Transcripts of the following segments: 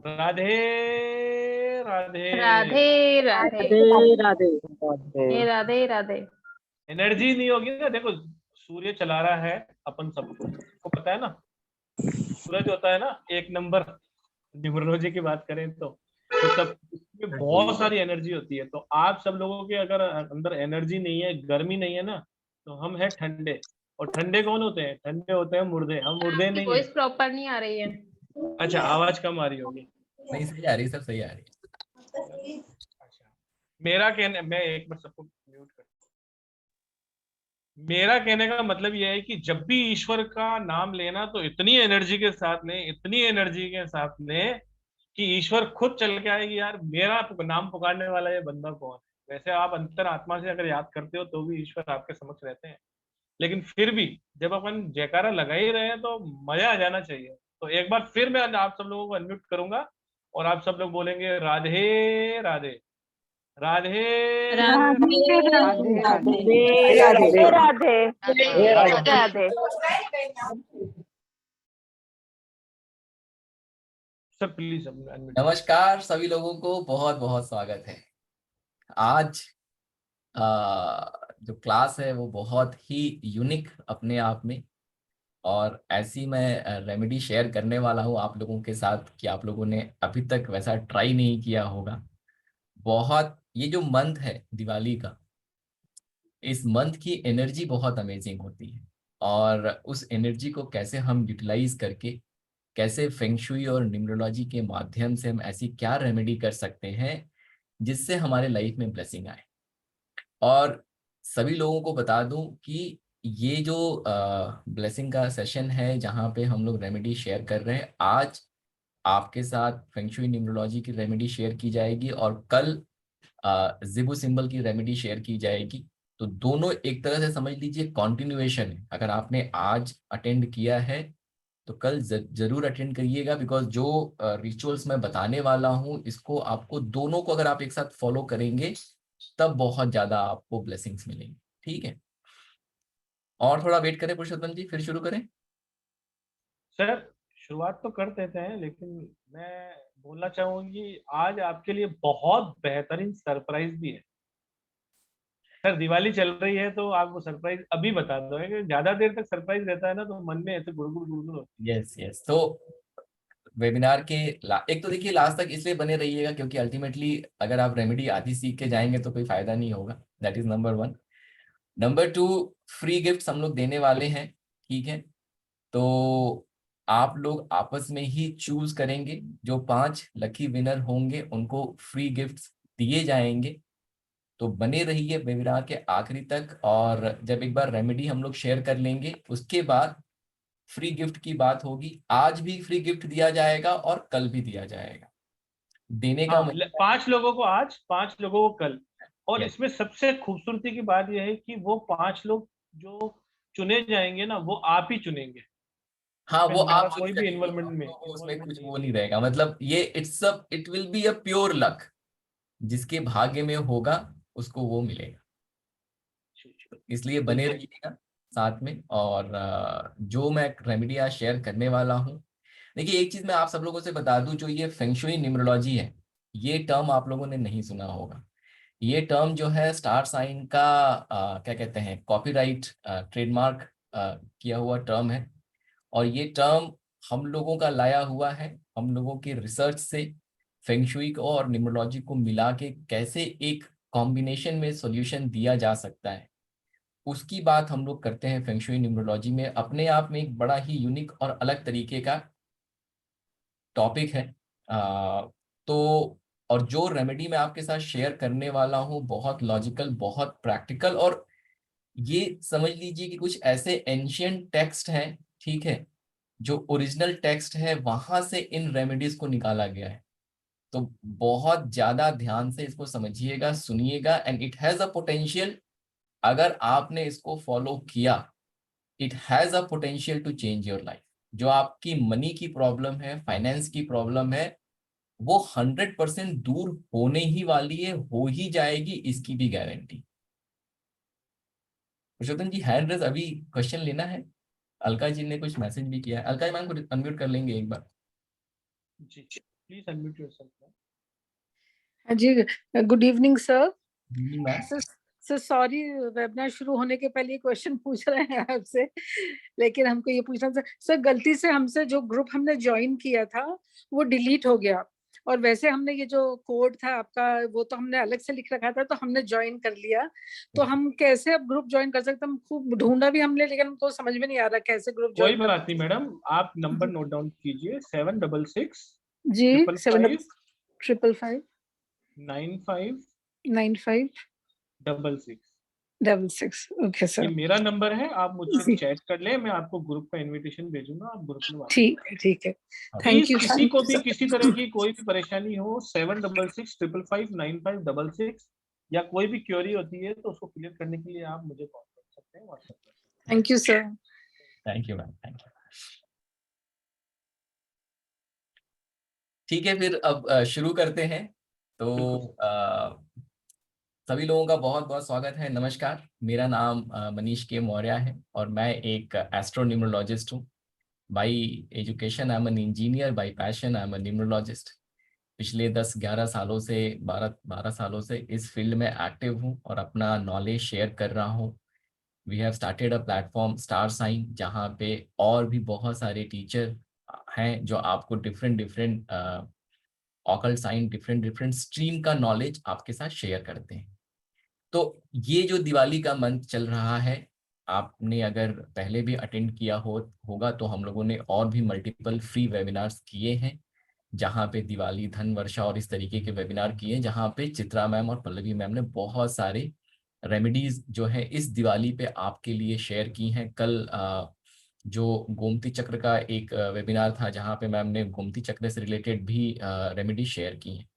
राधे राधे। राधे राधे। राधे राधे। ये राधे राधे। एनर्जी नहीं होगी ना, देखो सूर्य चला रहा है अपन सबको पता है ना। सूरज होता है ना एक नंबर, न्यूमरोलॉजी की बात करें तो सब इसमें बहुत सारी एनर्जी होती है। तो आप सब लोगों के अगर अंदर एनर्जी नहीं है, गर्मी नहीं है ना, तो हम हैं ठंडे। और ठंडे कौन होते हैं? ठंडे होते हैं मुर्दे। हम मुर्दे आपकी नहीं है। वॉइस प्रॉपर नहीं आ रही है। अच्छा, आवाज कम आ रही होगी। नहीं सही आ रही, सब सही आ रही अच्छा, मेरा कहने, मैं एक बार सबको म्यूट कर, मेरा कहने का मतलब यह है कि जब भी ईश्वर का नाम लेना तो इतनी एनर्जी के साथ लें, इतनी एनर्जी के साथ लें कि ईश्वर खुद चल के आएगी यार मेरा नाम पुकारने वाला ये बंदा कौन है। वैसे आप अंतर आत्मा से अगर याद करते हो तो भी ईश्वर आपके समक्ष रहते हैं, लेकिन फिर भी जब अपन जयकारा लगा ही रहे हैं तो मजा आ जाना चाहिए। तो एक बार फिर मैं आप सब लोगों को अनम्यूट करूंगा और आप सब लोग बोलेंगे राधे राधे। राधे राधे राधे राधे राधे। राधे राधे राधे। सब प्लीज अनम्यूट। नमस्कार सभी लोगों को, बहुत बहुत स्वागत है। आज जो क्लास है वो बहुत ही यूनिक अपने आप में, और ऐसी मैं रेमेडी शेयर करने वाला हूँ आप लोगों के साथ कि आप लोगों ने अभी तक वैसा ट्राई नहीं किया होगा। बहुत, ये जो मंथ है दिवाली का, इस मंथ की एनर्जी बहुत अमेजिंग होती है, और उस एनर्जी को कैसे हम यूटिलाइज करके, कैसे फेंगशुई और न्यूमरोलॉजी के माध्यम से हम ऐसी क्या रेमेडी कर सकते हैं जिससे हमारे लाइफ में ब्लेसिंग आए। और सभी लोगों को बता दूं कि ये जो ब्लेसिंग का सेशन है जहाँ पे हम लोग रेमेडी शेयर कर रहे हैं, आज आपके साथ फेंगशुई न्यूमरोलॉजी की रेमेडी शेयर की जाएगी और कल जिबू सिंबल की रेमेडी शेयर की जाएगी। तो दोनों एक तरह से समझ लीजिए कॉन्टिन्यूएशन है। अगर आपने आज अटेंड किया है तो कल जरूर अटेंड करिएगा, बिकॉज जो रिचुअल्स मैं बताने वाला हूँ इसको आपको दोनों को अगर आप एक साथ फॉलो करेंगे तब बहुत ज्यादा आपको ब्लेसिंग्स मिलेंगी। ठीक है, और थोड़ा वेट करें पुरुषोत्तम जी, फिर शुरू करें। सर शुरुआत तो कर देते हैं, लेकिन मैं बोलना चाहूंगी कि आज आपके लिए बहुत बेहतरीन सरप्राइज भी है। सर दिवाली चल रही है तो आपको सरप्राइज अभी बता दो है कि ज्यादा देर तक सरप्राइज रहता है ना तो मन में ऐसे गुड़गुड़ गुड़गुड़ होती यस यस, तो वेबिनार के एक तो देखिए लास्ट तक इसलिए बने रहिएगा क्योंकि अल्टीमेटली अगर आप रेमेडी आधी सीख के जाएंगे तो कोई फायदा नहीं होगा। That is number one. Number two, free gift हम लोग देने वाले हैं। ठीक है, तो आप लोग आपस में ही चूज करेंगे, जो 5 लकी विनर होंगे उनको फ्री गिफ्ट्स दिए जाएंगे। तो बने रहिए वेबिनार के आखिरी तक, और जब एक बार रेमेडी हम लोग शेयर कर लेंगे उसके बाद फ्री गिफ्ट की बात होगी। आज भी फ्री गिफ्ट दिया जाएगा और कल भी दिया जाएगा। देने है। का हाँ, 5 लोगों को आज, 5 लोगों को कल। और यस, इसमें सबसे खूबसूरती की बात यह है कि वो 5 लोग जो चुने जाएंगे ना वो आप ही चुनेंगे। हाँ इसमें वो हमारा आप चूज कोई भी करेंगे, इन्वॉल्वमेंट में तो उसमें इन्वॉल्वमेंट कुछ नहीं वो होगा। नहीं रहेगा। मतलब ये it will be a pure luck, जिसके भाग्य में होगा उसको वो मिलेगा। इसलिए बने बिल्कुल। रहिएगा साथ में। और जो मैं रेमेडी आज शेयर करने वाला हूँ, देखिए एक चीज मैं आप सब लोगों से बता दूं, जो ये फेंगशुई न्यूमरोलॉजी है, ये टर्म आप लोगों ने नहीं सुना होगा। ये टर्म जो है स्टार साइन का क्या कहते हैं, कॉपीराइट ट्रेडमार्क किया हुआ टर्म है। और ये टर्म हम लोगों का लाया हुआ है, हम लोगों के रिसर्च से फेंगशुई को और न्यूमरोलॉजी को मिला के कैसे एक कॉम्बिनेशन में सॉल्यूशन दिया जा सकता है, उसकी बात हम लोग करते हैं। फेंगशुई न्यूमरोलॉजी में अपने आप में एक बड़ा ही यूनिक और अलग तरीके का टॉपिक है। तो और जो रेमेडी मैं आपके साथ शेयर करने वाला हूँ बहुत लॉजिकल, बहुत प्रैक्टिकल, और ये समझ लीजिए कि कुछ ऐसे एंशियंट टेक्स्ट हैं, ठीक है, जो ओरिजिनल टेक्स्ट है वहां से इन रेमेडीज को निकाला गया है। तो बहुत ज्यादा ध्यान से इसको समझिएगा, सुनिएगा, and it has a potential. अगर आपने इसको फॉलो किया, it has a potential to change your life. जो आपकी मनी की प्रॉब्लम है, फाइनेंस की प्रॉब्लम है, वो 100% दूर होने ही वाली है, हो ही जाएगी, इसकी भी गारंटी। पुरुषोत्तम जी हैंड रेज, अभी क्वेश्चन लेना है। अलका जी ने कुछ मैसेज भी किया है। अलका जी मैम को अनम्यूट कर लेंगे एक बार। जी प्लीज अनम्यूट योरसेल्फ। हाँ जी, good evening sir. Ma'am sir sorry, webinar शुरू होने के पहले क्वेश्चन पूछ रहे हैं आपसे, लेकिन हमको ये पूछना था सर, गलती से हमसे जो ग्रुप हमने ज्वाइन किया था वो डिलीट हो गया, और वैसे हमने ये जो कोड था आपका वो तो हमने अलग से लिख रखा था, तो हमने ज्वाइन कर लिया। तो हम कैसे अब ग्रुप ज्वाइन कर सकते हैं? हम खूब ढूंढा भी हमने, लेकिन हमको समझ में नहीं आ रहा कैसे ग्रुप कोई ज्वाइन बात नहीं मैडम, आप नंबर नोट डाउन कीजिए 766 जी 555 555 95 95 66। 66। ओके ये सर, मेरा नंबर है, आप मुझसे जी चैट कर ले, मैं आपको ग्रुप का इनविटेशन भेजूंगा, आप ग्रुप में बात ठीक है, ठीक है। प्लीज। थैंक यू किसी को भी किसी तरह की कोई भी परेशानी हो 766 555 9566 या कोई भी क्वेरी होती है तो उसको क्लियर करने के लिए आप मुझे कॉल कर सकते हैं व्हाट्सएप पर। Thank you sir. Thank you ma'am, thank you. ठीक है, फिर अब शुरू करते हैं। तो सभी लोगों का बहुत बहुत स्वागत है, नमस्कार। मेरा नाम मनीष के मौर्य है और मैं एक एस्ट्रोन्यूमरोलॉजिस्ट हूँ। By education I am an engineer, by passion I am an numerologist. पिछले 10-11 सालों से 12 सालों से इस फील्ड में एक्टिव हूँ और अपना नॉलेज शेयर कर रहा हूँ। We have started a platform Star Sign, जहाँ पे और भी बहुत सारे टीचर हैं जो आपको different different occult sign, different different stream का नॉलेज आपके साथ शेयर करते हैं। तो ये जो दिवाली का मंथ चल रहा है, आपने अगर पहले भी अटेंड किया होगा तो हम लोगों ने और भी मल्टीपल फ्री वेबिनार्स किए हैं, जहाँ पे दिवाली, धन वर्षा और इस तरीके के वेबिनार किए, जहाँ पे चित्रा मैम और पल्लवी मैम ने बहुत सारे रेमेडीज जो है इस दिवाली पे आपके लिए शेयर की हैं। कल जो गोमती चक्र का एक वेबिनार था, जहाँ पे मैम ने गोमती चक्र से रिलेटेड भी रेमेडी शेयर की हैं।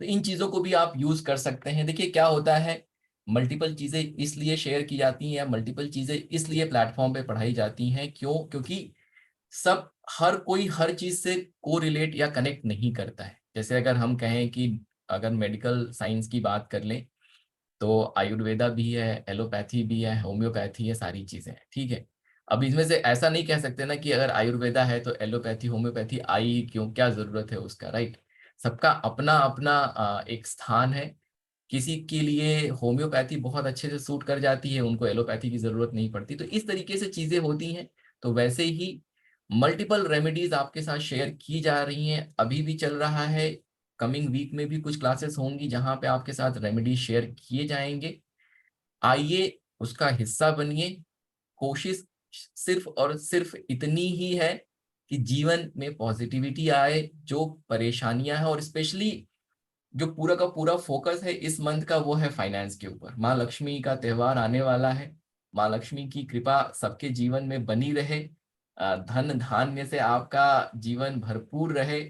तो इन चीज़ों को भी आप यूज़ कर सकते हैं। देखिए क्या होता है, मल्टीपल चीज़ें इसलिए शेयर की जाती हैं या मल्टीपल चीज़ें इसलिए प्लेटफॉर्म पे पढ़ाई जाती हैं, क्योंकि सब हर कोई हर चीज़ से को रिलेट या कनेक्ट नहीं करता है। जैसे अगर हम कहें कि अगर मेडिकल साइंस की बात कर लें तो आयुर्वेदा भी है, एलोपैथी भी है, होम्योपैथी है, सारी चीज़ें हैं, ठीक है। अब इसमें से ऐसा नहीं कह सकते ना कि अगर आयुर्वेदा है तो एलोपैथी होम्योपैथी आई क्यों, क्या ज़रूरत है उसका, राइट। सबका अपना अपना एक स्थान है। किसी के लिए होम्योपैथी बहुत अच्छे से सूट कर जाती है, उनको एलोपैथी की जरूरत नहीं पड़ती। तो इस तरीके से चीजें होती हैं। तो वैसे ही मल्टीपल रेमेडीज आपके साथ शेयर की जा रही हैं, अभी भी चल रहा है। कमिंग वीक में भी कुछ क्लासेस होंगी जहां पे आपके साथ रेमेडी शेयर किए जाएंगे। आइए उसका हिस्सा बनिए। कोशिश सिर्फ और सिर्फ इतनी ही है कि जीवन में पॉजिटिविटी आए। जो परेशानियां हैं, और स्पेशली जो पूरा का पूरा फोकस है इस मंथ का, वो है फाइनेंस के ऊपर। माँ लक्ष्मी का त्योहार आने वाला है। माँ लक्ष्मी की कृपा सबके जीवन में बनी रहे, धन धान्य से आपका जीवन भरपूर रहे।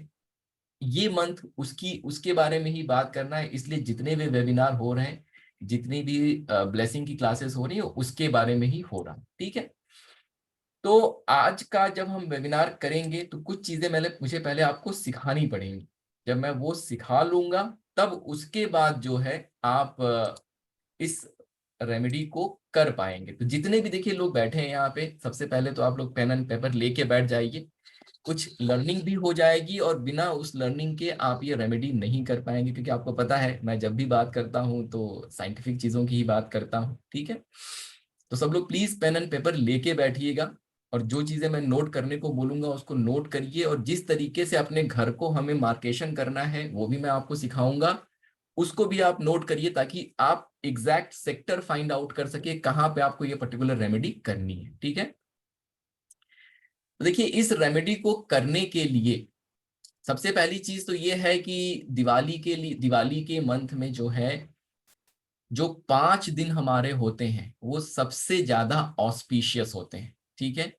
ये मंथ उसके बारे में ही बात करना है, इसलिए जितने भी वेबिनार हो रहे हैं, जितनी भी ब्लेसिंग की क्लासेस हो रही है, उसके बारे में ही हो रहा है, ठीक है। तो आज का जब हम वेबिनार करेंगे तो कुछ चीजें मुझे पहले आपको सिखानी पड़ेंगी। जब मैं वो सिखा लूंगा तब उसके बाद जो है आप इस रेमेडी को कर पाएंगे। तो जितने भी देखिए लोग बैठे हैं यहाँ पे, सबसे पहले तो आप लोग पेन एंड पेपर लेके बैठ जाइए। कुछ लर्निंग भी हो जाएगी और बिना उस लर्निंग के आप ये रेमेडी नहीं कर पाएंगे, क्योंकि आपको पता है मैं जब भी बात करता हूँ तो साइंटिफिक चीजों की ही बात करता हूँ, ठीक है। तो सब लोग प्लीज पेन एंड पेपर लेके बैठिएगा और जो चीजें मैं नोट करने को बोलूंगा उसको नोट करिए। और जिस तरीके से अपने घर को हमें मार्केशन करना है वो भी मैं आपको सिखाऊंगा, उसको भी आप नोट करिए, ताकि आप एग्जैक्ट सेक्टर फाइंड आउट कर सके कहाँ पे आपको ये पर्टिकुलर रेमेडी करनी है, ठीक है। तो देखिए इस रेमेडी को करने के लिए सबसे पहली चीज तो ये है कि दिवाली के मंथ में जो है, जो 5 दिन हमारे होते हैं वो सबसे ज्यादा ऑस्पिशियस होते हैं, ठीक है।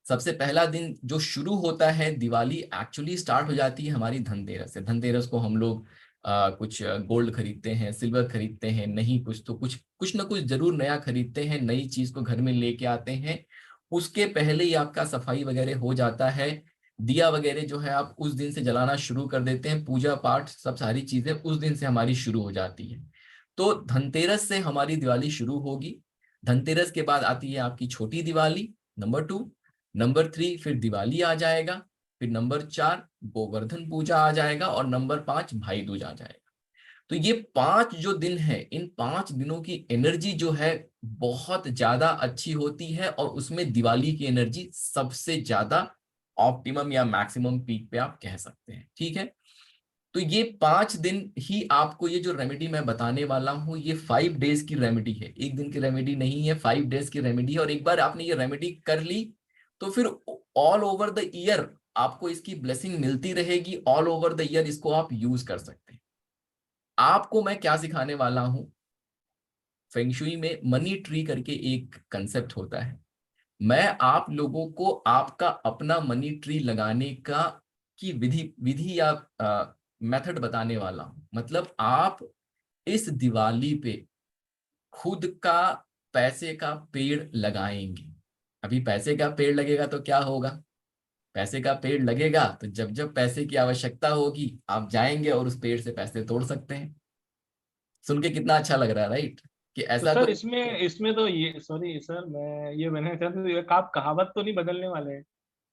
सबसे पहला दिन जो शुरू होता है, दिवाली एक्चुअली स्टार्ट हो जाती है हमारी धनतेरस से। धनतेरस को हम लोग कुछ गोल्ड खरीदते हैं, सिल्वर खरीदते हैं, नहीं कुछ तो कुछ ना कुछ जरूर नया खरीदते हैं, नई चीज को घर में लेके आते हैं। उसके पहले ही आपका सफाई वगैरह हो जाता है। दिया वगैरह जो है आप उस दिन से जलाना शुरू कर देते हैं। पूजा पाठ सब सारी चीजें उस दिन से हमारी शुरू हो जाती है। तो धनतेरस से हमारी दिवाली शुरू होगी। धनतेरस के बाद आती है आपकी छोटी दिवाली, नंबर 2। नंबर 3 फिर दिवाली आ जाएगा, फिर नंबर 4 गोवर्धन पूजा आ जाएगा, और नंबर 5 भाई दूज आ जाएगा। तो ये 5 जो दिन है, इन 5 दिनों की एनर्जी जो है बहुत ज्यादा अच्छी होती है, और उसमें दिवाली की एनर्जी सबसे ज्यादा ऑप्टिमम या मैक्सिमम पीक पे आप कह सकते हैं। ठीक है, तो ये 5 दिन ही आपको ये जो रेमेडी मैं बताने वाला हूँ, ये 5 डेज की रेमेडी है, एक दिन की रेमेडी नहीं है, 5 डेज की रेमेडी है। और एक बार आपने ये रेमेडी कर ली तो फिर ऑल ओवर द ईयर आपको इसकी ब्लेसिंग मिलती रहेगी, ऑल ओवर द ईयर इसको आप यूज कर सकते हैं। आपको मैं क्या सिखाने वाला हूं, फेंगशुई में मनी ट्री करके एक कंसेप्ट होता है। मैं आप लोगों को आपका अपना मनी ट्री लगाने का की विधि या मेथड बताने वाला हूं। मतलब आप इस दिवाली पे खुद का पैसे का पेड़ लगाएंगे। अभी पैसे का पेड़ लगेगा तो क्या होगा, पैसे का पेड़ लगेगा तो जब जब पैसे की आवश्यकता होगी आप जाएंगे और उस पेड़ से पैसे तोड़ सकते हैं। सुन के कितना अच्छा लग रहा है, राइट? कि तो ऐसा सर कोई इसमें तो ये, सॉरी सर, मैं ये मैंने चाहता हूँ, ये आप कहावत तो नहीं बदलने वाले हैं?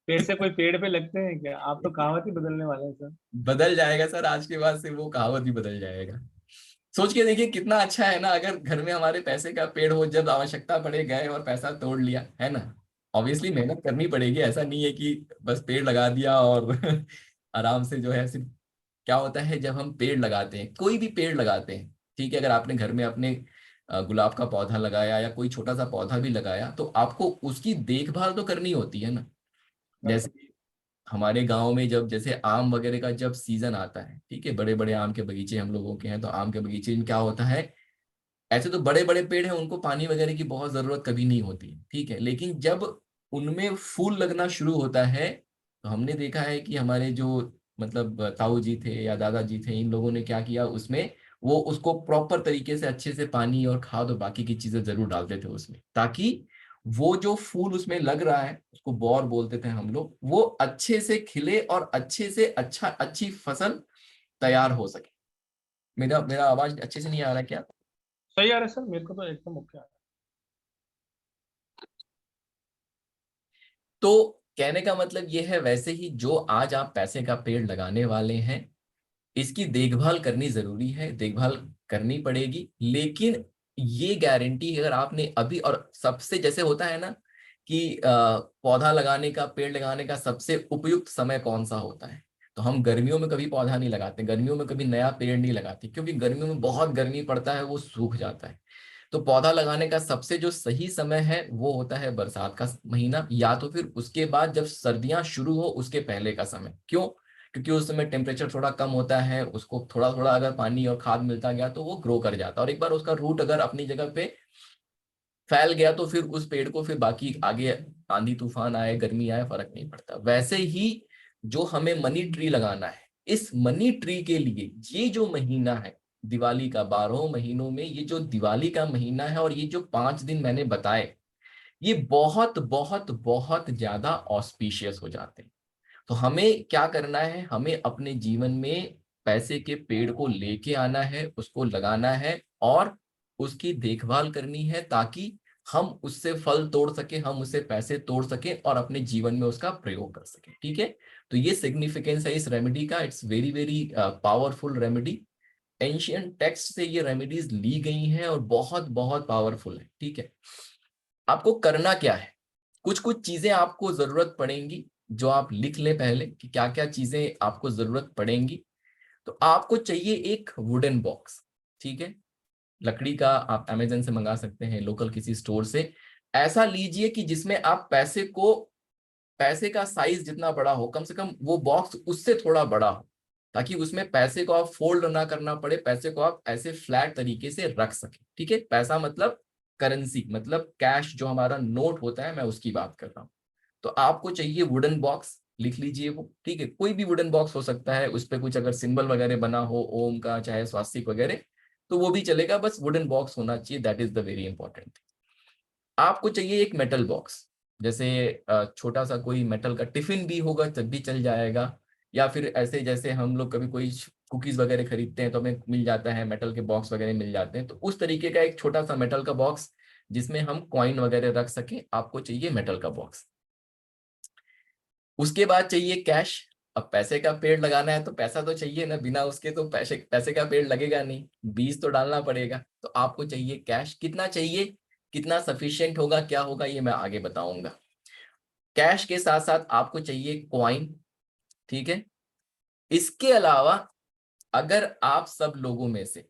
पेड़ से कोई पेड़ पे लगते हैं क्या? आप तो कहावत ही बदलने वाले हैं सर। बदल जाएगा सर, आज के बाद से वो कहावत भी बदल जाएगा। सोच के देखिए कितना अच्छा है ना, अगर घर में हमारे पैसे का पेड़ हो, जब आवश्यकता पड़े गए और पैसा तोड़ लिया, है ना। ऑब्वियसली मेहनत करनी पड़ेगी, ऐसा नहीं है कि बस पेड़ लगा दिया और आराम से जो है सिर्फ। क्या होता है जब हम पेड़ लगाते हैं, कोई भी पेड़ लगाते हैं, ठीक है, अगर आपने घर में अपने गुलाब का पौधा लगाया या कोई छोटा सा पौधा भी लगाया, तो आपको उसकी देखभाल तो करनी होती है ना। जैसे हमारे गांव में जब जैसे आम वगैरह का जब सीजन आता है, ठीक है, बड़े बड़े आम के बगीचे हम लोगों के हैं, तो आम के बगीचे में क्या होता है, ऐसे तो बड़े बड़े पेड़ हैं, उनको पानी वगैरह की बहुत जरूरत कभी नहीं होती, ठीक है, लेकिन जब उनमें फूल लगना शुरू होता है, तो हमने देखा है कि हमारे जो मतलब ताऊ जी थे या दादा जी थे, इन लोगों ने क्या किया उसमें, वो उसको प्रॉपर तरीके से अच्छे से पानी और खाद और बाकी की चीजें जरूर डालते थे उसमें, ताकि वो जो फूल उसमें लग रहा है, उसको बौर बोलते थे हम लोग, वो अच्छे से खिले और अच्छे से अच्छी फसल तैयार हो सके। मेरा मेरा आवाज अच्छे से नहीं आ रहा क्या? सही आ रहा है सर, मेरे को तो एकदम ओके आ रहा तो कहने का मतलब ये है, वैसे ही जो आज आप पैसे का पेड़ लगाने वाले हैं, इसकी देखभाल करनी जरूरी है, देखभाल करनी पड़ेगी, लेकिन ये गारंटी अगर आपने अभी, और सबसे जैसे होता है ना कि पौधा लगाने का, पेड़ लगाने का सबसे उपयुक्त समय कौन सा होता है, तो हम गर्मियों में कभी पौधा नहीं लगाते, गर्मियों में कभी नया पेड़ नहीं लगाते, क्योंकि गर्मियों में बहुत गर्मी पड़ता है, वो सूख जाता है। तो पौधा लगाने का सबसे जो सही समय है वो होता है बरसात का महीना, या तो फिर उसके बाद जब सर्दियां शुरू हो उसके पहले का समय। क्यों? क्योंकि उस समय टेम्परेचर थोड़ा कम होता है, उसको थोड़ा थोड़ा अगर पानी और खाद मिलता गया तो वो ग्रो कर जाता है, और एक बार उसका रूट अगर अपनी जगह पे फैल गया तो फिर उस पेड़ को फिर बाकी आगे आंधी तूफान आए, गर्मी आए, फर्क नहीं पड़ता। वैसे ही जो हमें मनी ट्री लगाना है, इस मनी ट्री के लिए ये जो महीना है दिवाली का, 12 महीनों में ये जो दिवाली का महीना है और ये जो 5 दिन मैंने बताए, ये बहुत बहुत बहुत ज्यादा ऑस्पिशियस हो जाते हैं। तो हमें क्या करना है, हमें अपने जीवन में पैसे के पेड़ को लेके आना है, उसको लगाना है और उसकी देखभाल करनी है, ताकि हम उससे फल तोड़ सके, हम उससे पैसे तोड़ सके और अपने जीवन में उसका प्रयोग कर सके। ठीक है, तो ये सिग्निफिकेंस है इस रेमेडी का। It's very very powerful remedy. Ancient text से ये रेमेडीज ली गई हैं और बहुत बहुत पावरफुल है। ठीक है, आपको करना क्या है, कुछ कुछ चीजें आपको जरूरत पड़ेंगी, जो आप लिख लें पहले कि क्या क्या चीजें आपको जरूरत पड़ेंगी। तो आपको चाहिए एक वुडन बॉक्स, ठीक है, लकड़ी का, आप अमेजन से मंगा सकते हैं, लोकल किसी स्टोर से। ऐसा लीजिए कि जिसमें आप पैसे का साइज जितना बड़ा हो, कम से कम वो बॉक्स उससे थोड़ा बड़ा हो, ताकि उसमें पैसे को आप फोल्ड ना करना पड़े, पैसे को आप ऐसे फ्लैट तरीके से रख सके। ठीक है, पैसा मतलब करेंसी, मतलब कैश, जो हमारा नोट होता है, मैं उसकी बात कर रहा हूँ। तो आपको चाहिए वुडन बॉक्स, लिख लीजिए वो, ठीक है, कोई भी वुडन बॉक्स हो सकता है, उस पर कुछ अगर सिंबल वगैरह बना हो, ओम का चाहे स्वास्तिक वगैरह, तो वो भी चलेगा, बस वुडन बॉक्स होना चाहिए, that is the very important. आपको चाहिए एक मेटल बॉक्स, जैसे छोटा सा कोई मेटल का टिफिन भी होगा तब भी चल जाएगा, या फिर ऐसे जैसे हम लोग कभी कोई कुकीज वगैरह खरीदते हैं तो हमें मिल जाता है मेटल के बॉक्स वगैरह मिल जाते हैं, तो उस तरीके का एक छोटा सा मेटल का बॉक्स जिसमें हम कॉइन वगैरह रख सके, आपको चाहिए मेटल का बॉक्स। उसके बाद चाहिए कैश। अब पैसे का पेड़ लगाना है तो पैसा तो चाहिए ना, बिना उसके तो पैसे का पेड़ लगेगा नहीं, बीज तो डालना पड़ेगा। तो आपको चाहिए कैश। कितना चाहिए, कितना सफिशिएंट होगा, क्या होगा, ये मैं आगे बताऊंगा। कैश के साथ साथ आपको चाहिए कॉइन, ठीक है। इसके अलावा अगर आप सब लोगों में से,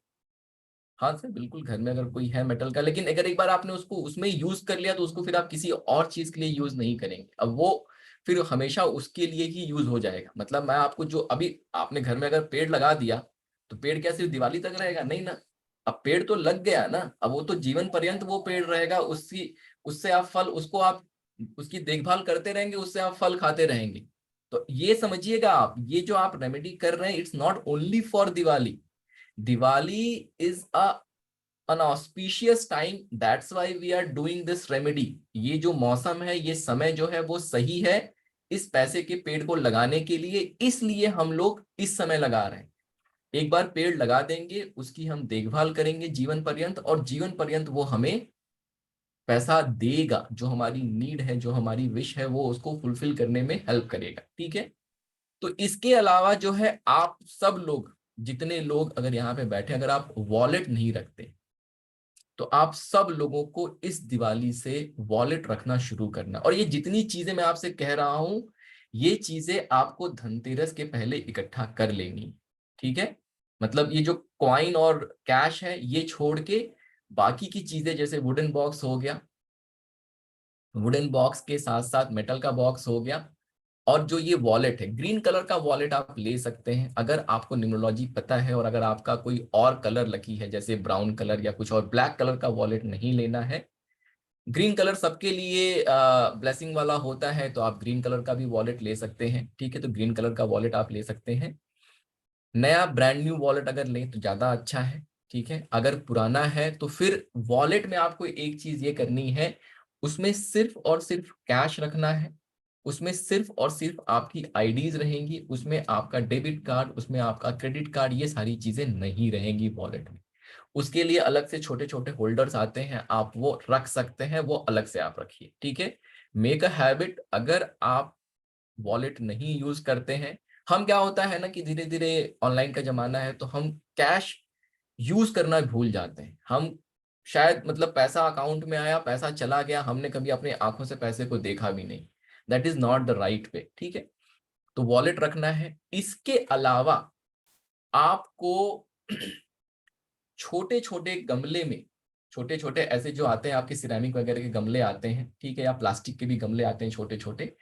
हाँ सर बिल्कुल, घर में अगर कोई है मेटल का, लेकिन अगर एक बार आपने उसको उसमें यूज कर लिया तो उसको फिर आप किसी और चीज के लिए यूज नहीं करेंगे, अब वो फिर हमेशा उसके लिए ही यूज हो जाएगा। मतलब मैं आपको जो अभी आपने घर में अगर पेड़ लगा दिया तो पेड़ क्या सिर्फ दिवाली तक रहेगा, नहीं ना। अब पेड़ तो लग गया ना, अब वो तो जीवन पर्यंत वो पेड़ रहेगा, उसकी उससे आप फल, उसको आप उसकी देखभाल करते रहेंगे, उससे आप फल खाते रहेंगे। तो ये समझिएगा आप, ये जो आप रेमेडी कर रहे हैं, it's not only for Diwali. Diwali is an auspicious time, that's why we are doing this remedy। ये जो मौसम है, ये समय जो है वो सही है इस पैसे के पेड़ को लगाने के लिए, इसलिए हम लोग इस समय लगा रहे हैं। एक बार पेड़ लगा देंगे, उसकी हम देखभाल करेंगे जीवन पर्यंत, और जीवन पर्यंत वो हमें पैसा देगा, जो हमारी नीड है, जो हमारी विश है, वो उसको फुलफिल करने में हेल्प करेगा, ठीक है। तो इसके अलावा जो है, आप सब लोग, जितने लोग अगर यहाँ पे बैठे, अगर आप वॉलेट नहीं रखते तो आप सब लोगों को इस दिवाली से वॉलेट रखना शुरू करना। और ये जितनी चीजें मैं आपसे कह रहा हूं, ये चीजें आपको धनतेरस के पहले इकट्ठा कर लेनी, ठीक है। मतलब ये जो कॉइन और कैश है ये छोड़ के बाकी की चीजें, जैसे वुडन बॉक्स हो गया, वुडन बॉक्स के साथ साथ मेटल का बॉक्स हो गया, और जो ये वॉलेट है, ग्रीन कलर का वॉलेट आप ले सकते हैं अगर आपको न्यूमरोलॉजी पता है, और अगर आपका कोई और कलर लकी है जैसे ब्राउन कलर या कुछ और, ब्लैक कलर का वॉलेट नहीं लेना है। ग्रीन कलर सबके लिए ब्लेसिंग वाला होता है, तो आप ग्रीन कलर का भी वॉलेट ले सकते हैं, ठीक है। तो ग्रीन कलर का वॉलेट आप ले सकते हैं। नया ब्रांड न्यू वॉलेट अगर लें तो ज्यादा अच्छा है, ठीक है। अगर पुराना है तो फिर वॉलेट में आपको एक चीज ये करनी है, उसमें सिर्फ और सिर्फ कैश रखना है, उसमें सिर्फ और सिर्फ आपकी आईडीज रहेंगी, उसमें आपका डेबिट कार्ड, उसमें आपका क्रेडिट कार्ड, ये सारी चीजें नहीं रहेंगी वॉलेट में। उसके लिए अलग से छोटे छोटे होल्डर्स आते हैं, आप वो रख सकते हैं, वो अलग से आप रखिए, ठीक है। मेक अ हैबिट, अगर आप वॉलेट नहीं यूज करते हैं, हम क्या होता है ना कि धीरे धीरे ऑनलाइन का जमाना है तो हम कैश यूज करना भूल जाते हैं। हम शायद, मतलब पैसा अकाउंट में आया, पैसा चला गया, हमने कभी अपनी आंखों से पैसे को देखा भी नहीं। That is not the right way, ठीक है। तो वॉलेट रखना है। इसके अलावा आपको छोटे छोटे गमले में, छोटे छोटे ऐसे जो आते हैं आपके सिरेमिक वगैरह के गमले आते हैं, ठीक है, या प्लास्टिक के भी गमले आते हैं छोटे छोटे,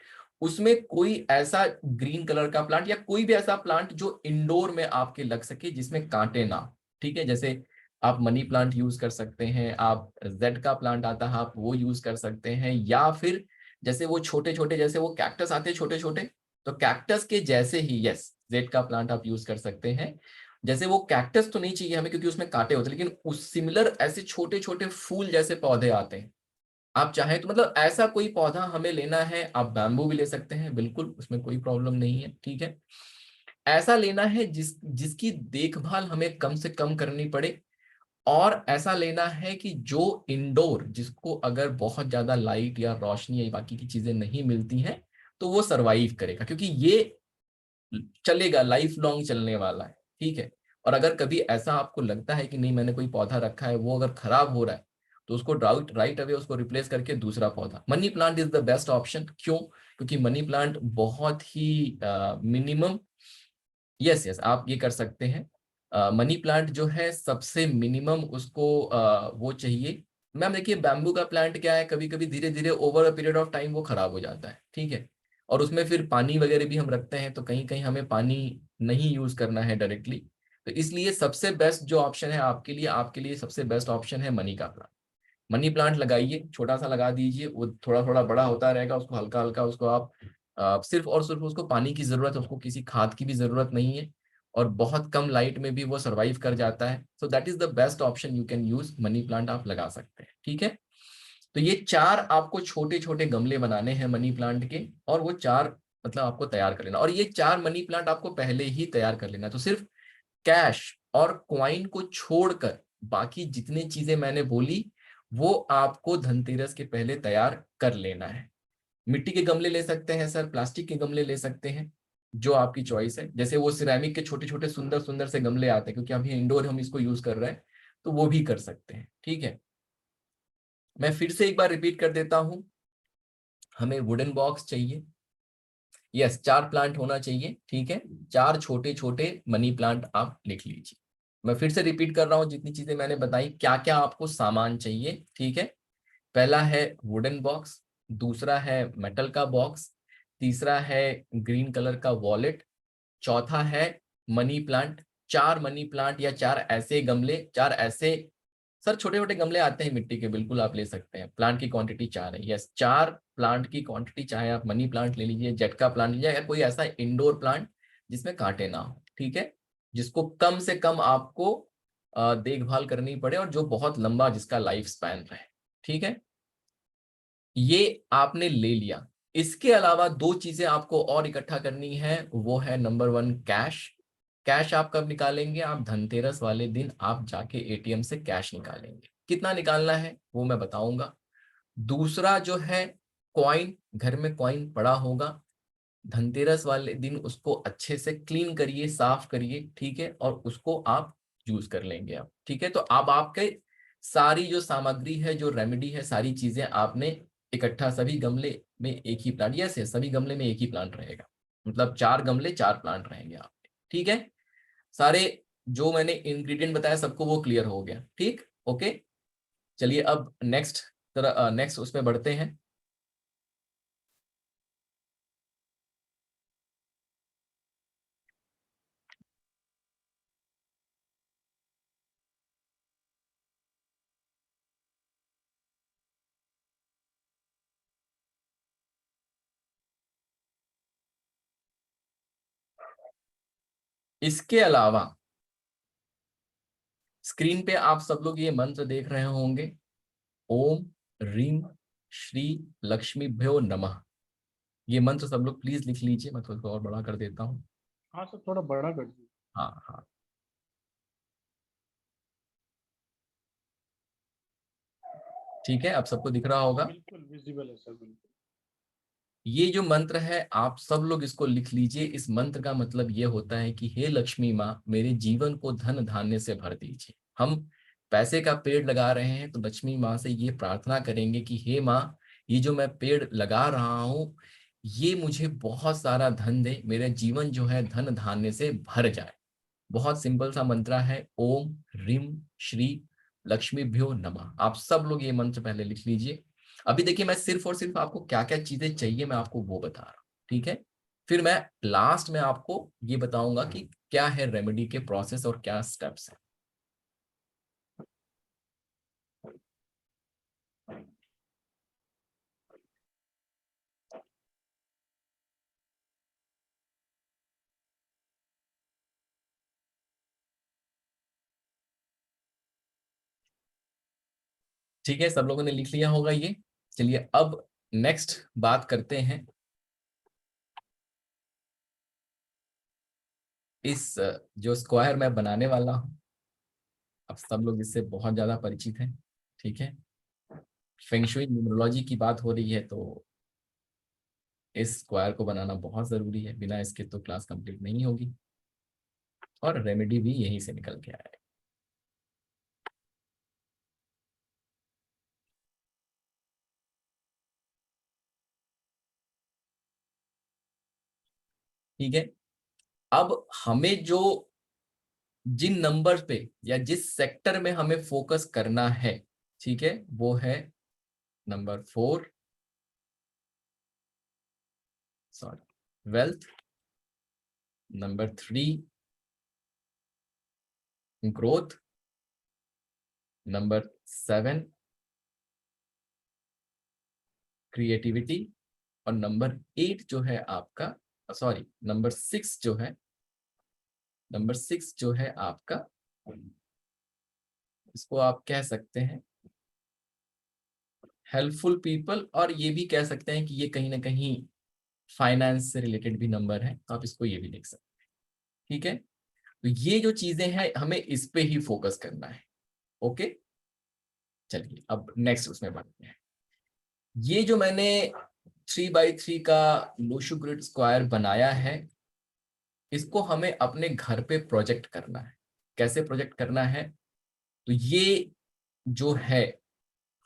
उसमें कोई ऐसा ग्रीन कलर का प्लांट या कोई भी ऐसा प्लांट जो इंडोर में आपके लग सके, जिसमें कांटे ना, ठीक है। जैसे आप मनी प्लांट यूज कर सकते हैं, आप जेड का प्लांट आता है आप वो यूज कर सकते हैं, या फिर जैसे वो छोटे छोटे, जैसे वो कैक्टस आते हैं छोटे छोटे, तो कैक्टस के जैसे ही, यस, जेड का प्लांट आप यूज कर सकते हैं। जैसे वो कैक्टस तो नहीं चाहिए हमें क्योंकि उसमें कांटे होते हैं, लेकिन उस सिमिलर ऐसे छोटे छोटे फूल जैसे पौधे आते हैं, आप चाहें तो, मतलब ऐसा कोई पौधा हमें लेना है। आप बैम्बू भी ले सकते हैं, बिल्कुल उसमें कोई प्रॉब्लम नहीं है, ठीक है। ऐसा लेना है जिसकी देखभाल हमें कम से कम करनी पड़े, और ऐसा लेना है कि जो इंडोर, जिसको अगर बहुत ज्यादा लाइट या रोशनी या बाकी की चीजें नहीं मिलती हैं तो वो सरवाइव करेगा, क्योंकि ये चलेगा, लाइफ लॉन्ग चलने वाला है, ठीक है। और अगर कभी ऐसा आपको लगता है कि नहीं, मैंने कोई पौधा रखा है वो अगर खराब हो रहा है, तो उसको राइट अवे उसको रिप्लेस करके दूसरा पौधा, money plant is the best option. क्यों? क्योंकि मनी प्लांट बहुत ही मिनिमम, यस यस आप ये कर सकते हैं। मनी प्लांट जो है सबसे मिनिमम उसको वो चाहिए। मैम देखिए, बैम्बू का प्लांट क्या है, कभी कभी धीरे धीरे over a period of time वो खराब हो जाता है, ठीक है। और उसमें फिर पानी वगैरह भी हम रखते हैं, तो कहीं कहीं हमें पानी नहीं यूज करना है डायरेक्टली। तो इसलिए सबसे बेस्ट जो ऑप्शन है आपके लिए सबसे बेस्ट ऑप्शन है मनी का प्लांट। मनी प्लांट लगाइए, छोटा सा लगा दीजिए, वो थोड़ा थोड़ा बड़ा होता रहेगा, उसको हल्का हल्का उसको आप सिर्फ और सिर्फ उसको पानी की जरूरत है, उसको किसी खाद की भी जरूरत नहीं है, और बहुत कम लाइट में भी वो सरवाइव कर जाता है। So that is the best option, you can use money plant, आप लगा सकते हैं, ठीक है। तो ये 4 आपको छोटे छोटे गमले बनाने हैं मनी प्लांट के, और वो 4 मतलब आपको तैयार कर लेना, और ये 4 मनी प्लांट आपको पहले ही तैयार कर लेना। तो सिर्फ कैश और क्वाइन को छोड़कर बाकी जितनी चीजें मैंने बोली वो आपको धनतेरस के पहले तैयार कर लेना है। मिट्टी के गमले ले सकते हैं सर, प्लास्टिक के गमले ले सकते हैं, जो आपकी चॉइस है। जैसे वो सिरेमिक के छोटे छोटे सुंदर सुंदर से गमले आते हैं, क्योंकि अभी इंडोर हम इसको यूज कर रहे हैं, तो वो भी कर सकते हैं। ठीक है, मैं फिर से एक बार रिपीट कर देता हूं, हमें वुडन बॉक्स चाहिए, यस 4 प्लांट होना चाहिए। ठीक है, 4 छोटे छोटे मनी प्लांट आप लिख लीजिए। मैं फिर से रिपीट कर रहा हूं जितनी चीजें मैंने बताई, क्या क्या आपको सामान चाहिए। ठीक है, पहला है वुडन बॉक्स, दूसरा है मेटल का बॉक्स, तीसरा है ग्रीन कलर का वॉलेट, चौथा है मनी प्लांट, 4 मनी प्लांट या 4 ऐसे गमले, 4 ऐसे सर छोटे छोटे गमले आते हैं मिट्टी के, बिल्कुल आप ले सकते हैं। प्लांट की क्वांटिटी 4 है, यस 4 प्लांट की क्वांटिटी, चाहे आप मनी प्लांट ले लीजिए, जेट का प्लांट लीजिए, या कोई ऐसा इंडोर प्लांट जिसमें कांटे ना हो। ठीक है, जिसको कम से कम आपको देखभाल करनी पड़े और जो बहुत लंबा जिसका लाइफ स्पैन रहे। ठीक है, ये आपने ले लिया। इसके अलावा 2 चीजें आपको और इकट्ठा करनी है, वो है नंबर 1 कैश। कैश आप कब निकालेंगे? आप धनतेरस वाले दिन आप जाके एटीएम से कैश निकालेंगे। कितना निकालना है वो मैं बताऊंगा। दूसरा जो है कॉइन, घर में कॉइन पड़ा होगा, धनतेरस वाले दिन उसको अच्छे से क्लीन करिए, साफ करिए। ठीक है, और उसको आप यूज कर लेंगे आप। ठीक है, तो अब आपके सारी जो सामग्री है, जो रेमेडी है, सारी चीजें आपने इकट्ठा, सभी गमले में एक ही प्लांट, यस सभी गमले में एक ही प्लांट रहेगा, मतलब 4 गमले 4 प्लांट रहेंगे आपके। ठीक है, सारे जो मैंने इंग्रेडिएंट बताया सबको वो क्लियर हो गया। ठीक, ओके, चलिए अब नेक्स्ट उसमें बढ़ते हैं। इसके अलावा स्क्रीन पे आप सब लोग ये मंत्र देख रहे होंगे, ओम ह्रीम श्री लक्ष्मीभ्यो नमः। ये मंत्र सब लोग प्लीज लिख लीजिए, मैं थोड़ा और बड़ा कर देता हूँ। हाँ सर, थोड़ा बड़ा कर दीजिए। हाँ हाँ, ठीक है, अब सबको दिख रहा होगा। बिल्कुल विजिबल है सर, बिल्कुल। ये जो मंत्र है आप सब लोग इसको लिख लीजिए। इस मंत्र का मतलब ये होता है कि हे लक्ष्मी माँ, मेरे जीवन को धन धान्य से भर दीजिए। हम पैसे का पेड़ लगा रहे हैं तो लक्ष्मी माँ से ये प्रार्थना करेंगे कि हे माँ, ये जो मैं पेड़ लगा रहा हूँ ये मुझे बहुत सारा धन दे, मेरा जीवन जो है धन धान्य से भर जाए। बहुत सिंपल सा मंत्र है, ओम ह्रीम श्री लक्ष्मीभ्यो नमः। आप सब लोग ये मंत्र पहले लिख लीजिए। अभी देखिए मैं सिर्फ और सिर्फ आपको क्या क्या चीजें चाहिए मैं आपको वो बता रहा हूँ। ठीक है, फिर मैं लास्ट में आपको ये बताऊंगा कि क्या है रेमेडी के प्रोसेस और क्या स्टेप्स है। ठीक है, सब लोगों ने लिख लिया होगा ये। चलिए अब नेक्स्ट बात करते हैं इस जो स्क्वायर मैं बनाने वाला हूं, अब सब लोग इससे बहुत ज्यादा परिचित हैं। ठीक है, फेंगशुई न्यूमरोलॉजी की बात हो रही है तो इस स्क्वायर को बनाना बहुत जरूरी है, बिना इसके तो क्लास कंप्लीट नहीं होगी, और रेमेडी भी यहीं से निकल के आया है। ठीक है, अब हमें जो जिन नंबर पे या जिस सेक्टर में हमें फोकस करना है, ठीक है, वो है number 4, sorry wealth, number 3 growth, number 7 creativity, और नंबर 8 जो है आपका, सॉरी नंबर 6 जो है, नंबर 6 जो है आपका, इसको आप कह सकते हैं हेल्पफुल पीपल, और ये भी कह सकते हैं कि ये कहीं ना कहीं फाइनेंस से रिलेटेड भी नंबर है, तो आप इसको ये भी लिख सकते हैं। ठीक है, तो ये जो चीजें हैं हमें इस पे ही फोकस करना है। ओके, चलिए अब नेक्स्ट उसमें बढ़ते हैं। ये जो मैंने 3x3 का लोशू ग्रिड स्क्वायर बनाया है, इसको हमें अपने घर पे प्रोजेक्ट करना है। कैसे प्रोजेक्ट करना है? तो ये जो है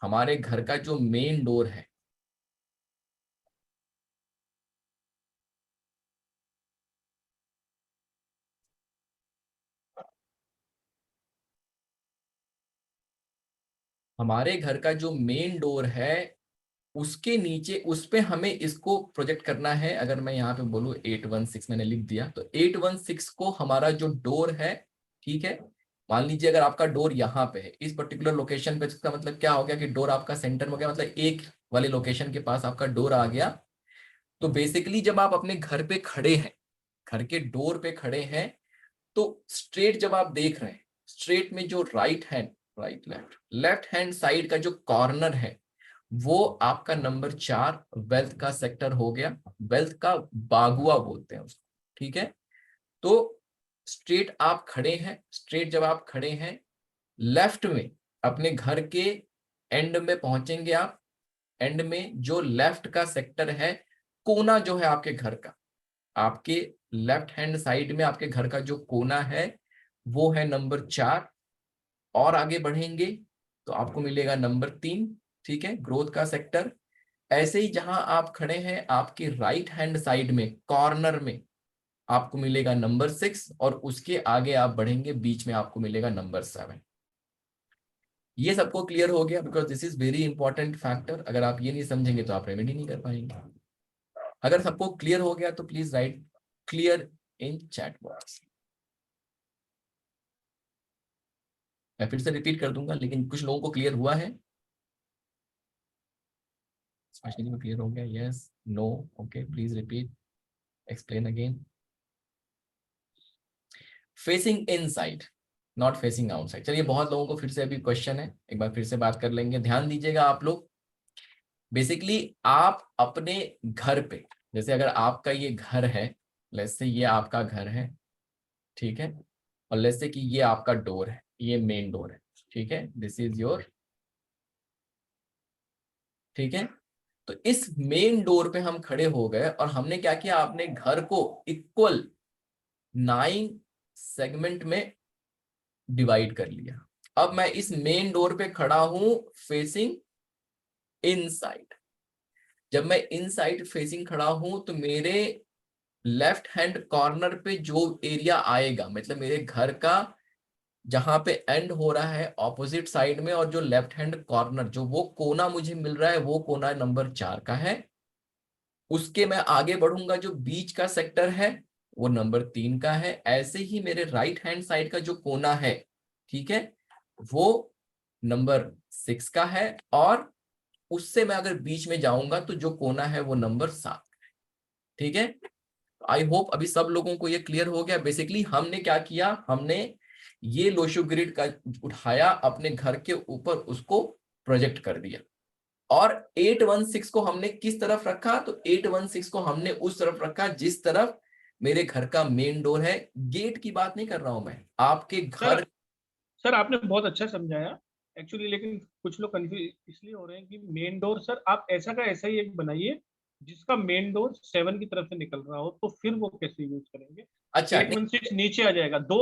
हमारे घर का जो मेन डोर है, हमारे घर का जो मेन डोर है उसके नीचे, उस पे हमें इसको प्रोजेक्ट करना है। अगर मैं यहाँ पे बोलूँ 816 मैंने लिख दिया, तो 816 को हमारा जो डोर है, ठीक है, मान लीजिए अगर आपका डोर यहाँ पे है इस पर्टिकुलर लोकेशन पे, इसका मतलब क्या हो गया कि डोर आपका सेंटर में हो गया, मतलब एक वाले लोकेशन के पास आपका डोर आ गया। तो बेसिकली जब आप अपने घर पे खड़े हैं, घर के डोर पे खड़े हैं, तो स्ट्रेट जब आप देख रहे हैं, स्ट्रेट में जो right hand, right left hand side का जो कॉर्नर है वो आपका नंबर 4 वेल्थ का सेक्टर हो गया। वेल्थ का बागुआ बोलते हैं उसको, ठीक है। तो स्ट्रेट आप खड़े हैं, स्ट्रेट जब आप खड़े हैं, लेफ्ट में अपने घर के एंड में पहुंचेंगे आप। एंड में जो लेफ्ट का सेक्टर है, कोना जो है आपके घर का, आपके लेफ्ट हैंड साइड में आपके घर का जो कोना है वो है नंबर 4। और आगे बढ़ेंगे तो आपको मिलेगा नंबर 3, ठीक है, ग्रोथ का सेक्टर। ऐसे ही जहां आप खड़े हैं आपके राइट हैंड साइड में कॉर्नर में आपको मिलेगा नंबर 6, और उसके आगे आप बढ़ेंगे बीच में आपको मिलेगा नंबर 7। ये सबको क्लियर हो गया? Because this is very important factor. अगर आप ये नहीं समझेंगे तो आप रेमेडी नहीं कर पाएंगे। अगर सबको क्लियर हो गया तो please right clear in chat box. मैं फिर से रिपीट कर दूंगा, लेकिन कुछ लोगों को क्लियर हुआ है। स्पेशली को क्लियर हो गया? Yes, no, okay, please repeat, explain again. Facing inside, not facing outside. चलिए, बहुत लोगों को फिर से अभी क्वेश्चन है, एक बार फिर से बात कर लेंगे। ध्यान दीजिएगा आप लोग। बेसिकली आप अपने घर पे, जैसे अगर आपका ये घर है, लेट्स से ये आपका घर है, ठीक है, और लेट्स से कि ये आपका डोर है, ये मेन डोर है, ठीक है, दिस इज योर, ठीक है। तो इस मेन डोर पे हम खड़े हो गए और हमने क्या किया, आपने घर को इक्वल 9 सेगमेंट में डिवाइड कर लिया। अब मैं इस मेन डोर पे खड़ा हूं फेसिंग इनसाइड। जब मैं इनसाइड फेसिंग खड़ा हूं तो मेरे लेफ्ट हैंड कॉर्नर पे जो एरिया आएगा, मतलब मेरे घर का जहां पे एंड हो रहा है ऑपोजिट साइड में, और जो लेफ्ट हैंड कॉर्नर जो वो कोना मुझे मिल रहा है वो कोना नंबर 4 का है। उसके मैं आगे बढ़ूंगा, जो बीच का सेक्टर है वो नंबर 3 का है। ऐसे ही मेरे राइट हैंड साइड का जो कोना है, ठीक है, वो नंबर 6 का है। और उससे मैं अगर बीच में जाऊंगा तो जो कोना है वो नंबर 7 का है, ठीक है। आई होप अभी सब लोगों को ये क्लियर हो गया। बेसिकली हमने क्या किया, हमने ये लोशो ग्रिड का उठाया, अपने घर के ऊपर उसको प्रोजेक्ट कर दिया। और 816 को हमने किस तरफ रखा, तो 816 को हमने उस तरफ रखा जिस तरफ मेरे घर का मेन डोर है। गेट की बात नहीं कर रहा हूं मैं, आपके घर। सर आपने बहुत अच्छा समझाया एक्चुअली, लेकिन कुछ लोग कंफ्यूज इसलिए हो रहे हैं कि मेन डोर, सर आप ऐसा का ऐसा ही एक बनाइए जिसका मेन डोर 7 की तरफ से निकल रहा हो, तो फिर वो कैसे यूज करेंगे? अच्छा, 816 नीचे आ जाएगा। दो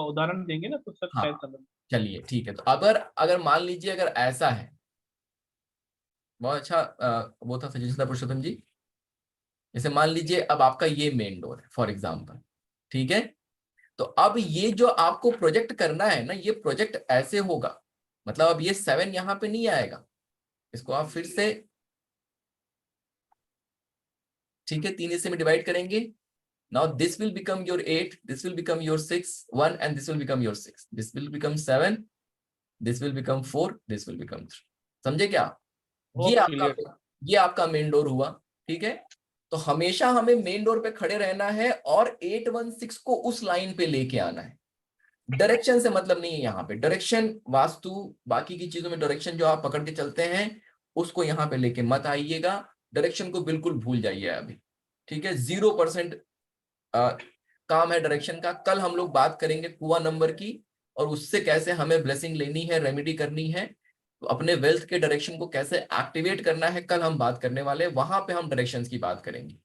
उदाहरण देंगे ना तो सर हाँ, शायद समझ। चलिए ठीक है। तो अगर मान लीजिए अगर ऐसा है, बहुत अच्छा वो था सजेशन था पुरुषोत्तम जी। जैसे मान लीजिए अब आपका ये मेन डोर है फॉर एग्जांपल, ठीक है। तो अब ये जो आपको प्रोजेक्ट करना है ना, ये प्रोजेक्ट ऐसे होगा, मतलब अब ये 7 यहां पे नहीं आएगा। इसको आप फिर से, ठीक है, 3 हिस्से में डिवाइड करेंगे। Now this will become your 8, this will become your 6 1, and this will become your 6, this will become 7, this will become 4, this will become 3। समझे क्या? ये आपका मेन डोर हुआ, ठीक है। तो हमेशा हमें मेन डोर पे खड़े रहना है और 816 को उस लाइन पे लेके आना है। डायरेक्शन से मतलब नहीं है यहाँ पे। डायरेक्शन वास्तु बाकी की चीजों में डायरेक्शन जो आप पकड़ के चलते हैं उसको यहाँ पे लेके मत आइएगा। डायरेक्शन को बिल्कुल भूल जाइए अभी, ठीक है। 0% काम है डायरेक्शन का। कल हम लोग बात करेंगे कुआं नंबर की और उससे कैसे हमें ब्लेसिंग लेनी है, रेमेडी करनी है। तो अपने वेल्थ के डायरेक्शन को कैसे एक्टिवेट करना है कल हम बात करने वाले हैं, वहां पे हम डायरेक्शंस की बात करेंगे।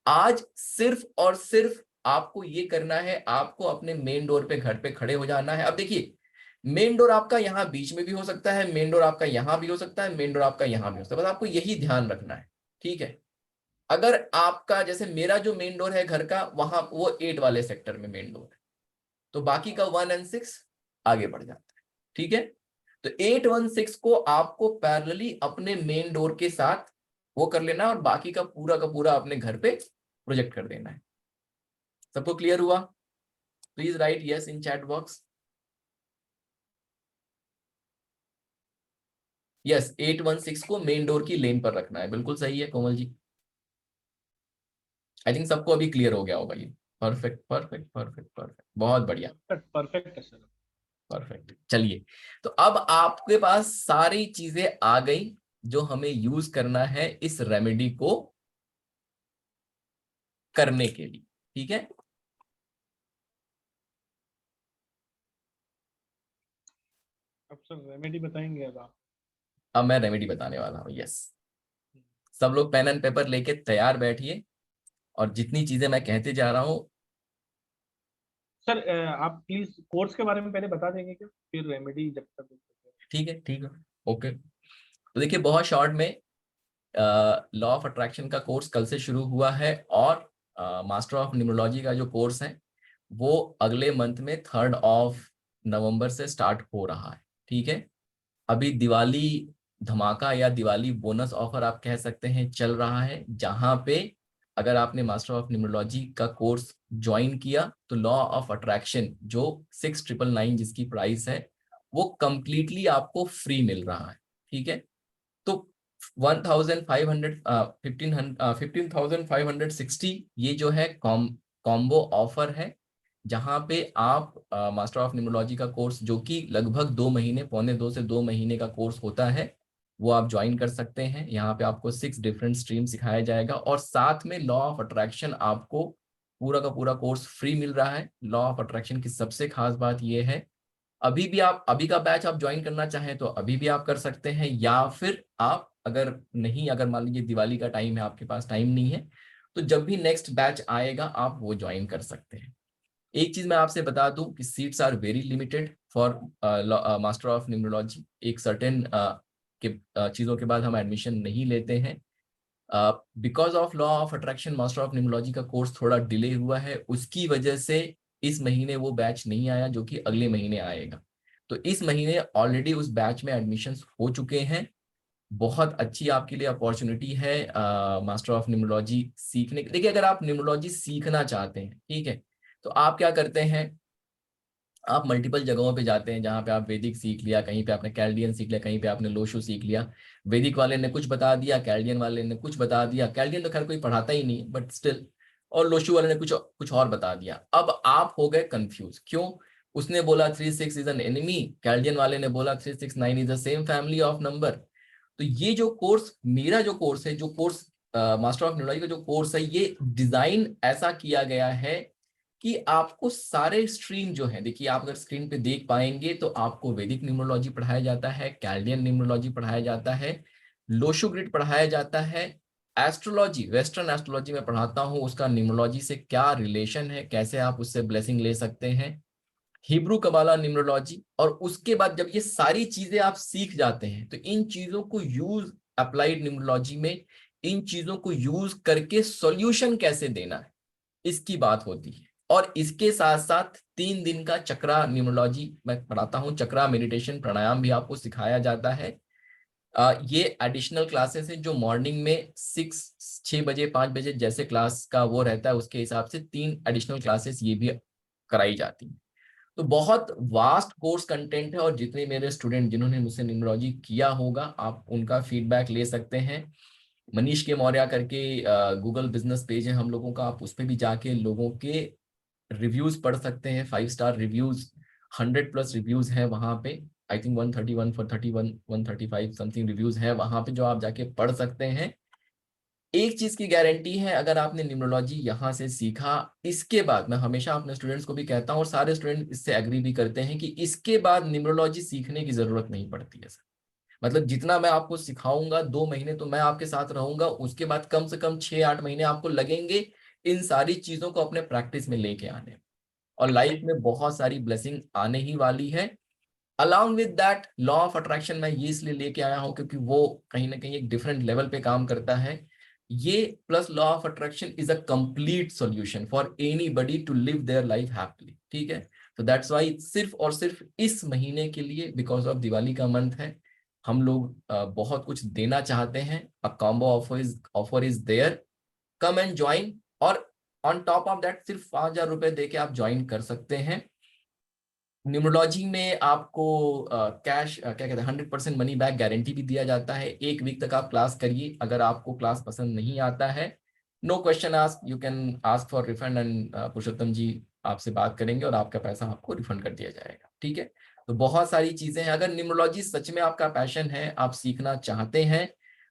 आज सिर्फ और सिर्फ आपको ये करना है, आपको अपने मेन डोर पे घर पे खड़े हो जाना है। अब देखिए, मेन डोर आपका यहाँ बीच में भी हो सकता है, मेन डोर आपका यहाँ भी हो सकता है, मेन डोर आपका यहाँ भी हो सकता है, बस आपको यही ध्यान रखना है, ठीक है। अगर आपका जैसे मेरा जो मेन डोर है घर का, वहां वो 8 वाले सेक्टर में मेन डोर है, तो बाकी का 1 और 6 आगे बढ़ जाता है, ठीक है। तो 8, 1, 6 को आपको पैरेलली अपने मेन डोर के साथ वो कर लेना है और बाकी का पूरा अपने घर पे प्रोजेक्ट कर देना है। सबको क्लियर हुआ? Please right yes in chat box. Yes, 8, 1, 6 को मेन डोर की लेन पर रखना है, बिल्कुल सही है कोमल जी। आई थिंक सबको अभी क्लियर हो गया होगा ये। परफेक्ट परफेक्ट परफेक्ट परफेक्ट, बहुत बढ़िया, परफेक्ट है सर। परफेक्ट। चलिए, तो अब आपके पास सारी चीजें आ गई जो हमें यूज करना है इस रेमेडी को करने के लिए, ठीक है। अब सर रेमेडी बताएंगे अब आप। अब मैं रेमेडी बताने वाला हूँ, यस। सब लोग पेन एंड पेपर लेके तैयार बैठिए और जितनी चीजें मैं कहते जा रहा हूँ। सर आप प्लीज कोर्स के बारे में पहले बता देंगे क्या, फिर रेमेडी जब तक। ठीक है, ठीक है, ओके। तो देखिए, बहुत शॉर्ट में लॉ ऑफ अट्रैक्शन का कोर्स कल से शुरू हुआ है और मास्टर ऑफ न्यूमरोलॉजी का जो कोर्स है वो अगले मंथ में 3 नवंबर से स्टार्ट हो रहा है, ठीक है। अभी दिवाली धमाका या दिवाली बोनस ऑफर आप कह सकते हैं चल रहा है, जहां पे अगर आपने मास्टर ऑफ न्यूमरोलॉजी का कोर्स ज्वाइन किया तो लॉ ऑफ अट्रैक्शन जो 6,999 जिसकी प्राइस है वो कंप्लीटली आपको फ्री मिल रहा है, ठीक है। तो 15,560 ये जो है कॉम्बो ऑफर है, जहां पे आप मास्टर ऑफ न्यूमरोलॉजी का कोर्स जो कि लगभग 2 महीने, पौने 2 से 2 महीने का कोर्स होता है, वो आप ज्वाइन कर सकते हैं। यहाँ पे आपको 6 डिफरेंट स्ट्रीम सिखाया जाएगा और साथ में लॉ ऑफ अट्रैक्शन आपको पूरा का पूरा कोर्स फ्री मिल रहा है। लॉ ऑफ अट्रैक्शन की सबसे खास बात यह है, अभी भी आप अभी का बैच आप ज्वाइन करना चाहें तो अभी भी आप कर सकते हैं, या फिर आप अगर मान लीजिए दिवाली का टाइम है, आपके पास टाइम नहीं है, तो जब भी नेक्स्ट बैच आएगा आप वो ज्वाइन कर सकते हैं। एक चीज मैं आपसे बता दूं कि seats are very limited for master of numerology. एक सर्टेन चीजों के बाद हम एडमिशन नहीं लेते हैं। Because of law of attraction master of numerology का कोर्स थोड़ा डिले हुआ है, उसकी वजह से इस महीने वो बैच नहीं आया जो कि अगले महीने आएगा। तो इस महीने ऑलरेडी उस बैच में एडमिशन्स हो चुके हैं। बहुत अच्छी आपके लिए अपॉर्चुनिटी है मास्टर ऑफ न्यूमरोलॉजी सीखने की। देखिए, अगर आप न्यूमरोलॉजी सीखना चाहते हैं, ठीक है, तो आप क्या करते हैं, आप मल्टीपल जगहों पे जाते हैं जहाँ पे आप वैदिक सीख लिया, कहीं पे आपने कैल्डियन सीख लिया, कहीं पे आपने लोशु सीख लिया। वैदिक वाले ने कुछ बता दिया, कैल्डियन वाले ने कुछ बता दिया, कैल्डियन तो खैर कोई पढ़ाता ही नहीं बट स्टिल, और लोशु वाले ने कुछ और बता दिया। अब आप हो गए कंफ्यूज, क्यों? उसने बोला 3-6 इज एन एनिमी, कैल्डियन वाले ने बोला 3-6-9 is the same family of number. तो ये जो कोर्स, मेरा जो कोर्स है, जो कोर्स मास्टर ऑफ न्यूमरोलॉजी का जो कोर्स है, ये डिजाइन ऐसा किया गया है कि आपको सारे स्ट्रीम जो है, देखिए आप अगर स्क्रीन पे देख पाएंगे तो आपको वैदिक न्यूमरोलॉजी पढ़ाया जाता है, कैल्डियन न्यूमरोलॉजी पढ़ाया जाता है, लोशु ग्रिड पढ़ाया जाता है, एस्ट्रोलॉजी, वेस्टर्न एस्ट्रोलॉजी में पढ़ाता हूँ, उसका न्यूमरोलॉजी से क्या रिलेशन है, कैसे आप उससे ब्लेसिंग ले सकते हैं, हिब्रू कबाला न्यूमरोलॉजी। और उसके बाद जब ये सारी चीजें आप सीख जाते हैं तो इन चीजों को यूज, अप्लाइड न्यूमरोलॉजी में इन चीजों को यूज करके सॉल्यूशन कैसे देना है, इसकी बात होती है। और इसके साथ साथ 3 दिन का चक्रा न्यूमरोलॉजी मैं पढ़ाता हूँ, चक्रा मेडिटेशन प्राणायाम भी आपको सिखाया जाता है। ये एडिशनल क्लासेस है जो मॉर्निंग में 6 बजे 5 बजे जैसे क्लास का वो रहता है, उसके हिसाब से 3 एडिशनल क्लासेस ये भी कराई जाती हैं। तो बहुत वास्ट कोर्स कंटेंट है और जितने मेरे स्टूडेंट जिन्होंने मुझसे न्यूमरोलॉजी किया होगा, आप उनका फीडबैक ले सकते हैं। मनीष के मौर्य करके गूगल बिजनेस पेज है हम लोगों का, आप उस पर भी जाके लोगों के रिव्यूज पढ़ सकते हैं, 5 स्टार रिव्यूज, 100+ रिव्यूज है वहां पे। आई थिंक 131 431 135 समथिंग रिव्यूज है वहां पे, जो आप जाके पढ़ सकते हैं। एक चीज की गारंटी है, अगर आपने न्यूमरोलॉजी यहाँ से सीखा, इसके बाद मैं हमेशा अपने स्टूडेंट्स को भी कहता हूँ और सारे स्टूडेंट इससे एग्री भी करते हैं कि इसके बाद न्यूमरोलॉजी सीखने की जरूरत नहीं पड़ती है सर। मतलब जितना मैं आपको सिखाऊंगा 2 महीने तो मैं आपके साथ रहूंगा, उसके बाद कम से कम 6-8 महीने आपको लगेंगे इन सारी चीजों को अपने प्रैक्टिस में लेके आने। और लाइफ में बहुत सारी ब्लेसिंग आने ही वाली है। Along with that law of attraction मैं ये इसलिए लेके आया हूं क्योंकि वो कहीं ना कहीं एक डिफरेंट लेवल पे काम करता है। ये plus law of attraction is a complete solution for anybody to live their life happily, ठीक है। तो दैट्स वाई सिर्फ और सिर्फ इस महीने के लिए, बिकॉज ऑफ दिवाली का मंथ है, हम लोग बहुत कुछ देना चाहते हैं। A combo offer is there, come and join. और ऑन टॉप ऑफ दैट सिर्फ 5,000 रुपए दे के आप ज्वाइन कर सकते हैं। न्यूमरोलॉजी में आपको कैश क्या कहते हैं 100% मनी बैक गारंटी भी दिया जाता है। 1 वीक तक आप क्लास करिए, अगर आपको क्लास पसंद नहीं आता है, no question ask, you can ask for refund and Purushottam ji आपसे बात करेंगे और आपका पैसा आपको रिफंड कर दिया जाएगा, ठीक है। तो बहुत सारी चीजें हैं। अगर न्यूमरोलॉजी सच में आपका पैशन है, आप सीखना चाहते हैं,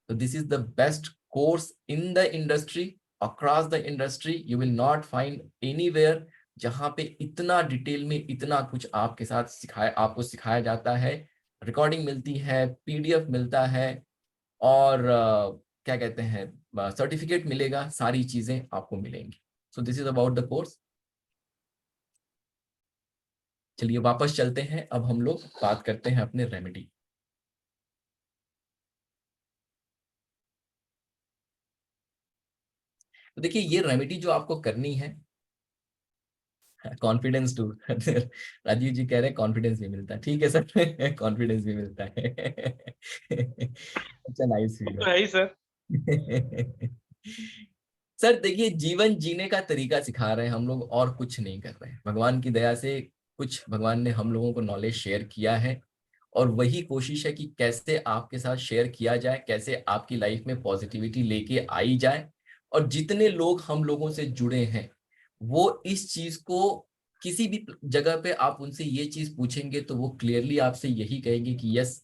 तो this is the best course in the industry, across the industry. You will not find anywhere जहां पे इतना डिटेल में इतना कुछ आपके साथ आपको सिखाया जाता है। रिकॉर्डिंग मिलती है, पीडीएफ मिलता है, और क्या कहते हैं सर्टिफिकेट मिलेगा, सारी चीजें आपको मिलेंगी। So this is about the course. चलिए वापस चलते हैं, अब हम लोग बात करते हैं अपने रेमेडी। तो देखिए ये रेमेडी जो आपको करनी है, कॉन्फिडेंस टू राजीव जी कह रहे हैं कॉन्फिडेंस भी मिलता है, ठीक है सर कॉन्फिडेंस भी मिलता है अच्छा नाइस तो है ही सर। सर देखिए जीवन जीने का तरीका सिखा रहे हैं हम लोग, और कुछ नहीं कर रहे हैं। भगवान की दया से कुछ भगवान ने हम लोगों को नॉलेज शेयर किया है, और वही कोशिश है कि कैसे आपके साथ शेयर किया जाए, कैसे आपकी लाइफ में पॉजिटिविटी लेके आई जाए। और जितने लोग हम लोगों से जुड़े हैं वो इस चीज को किसी भी जगह पे आप उनसे ये चीज पूछेंगे तो वो क्लियरली आपसे यही कहेंगे कि यस,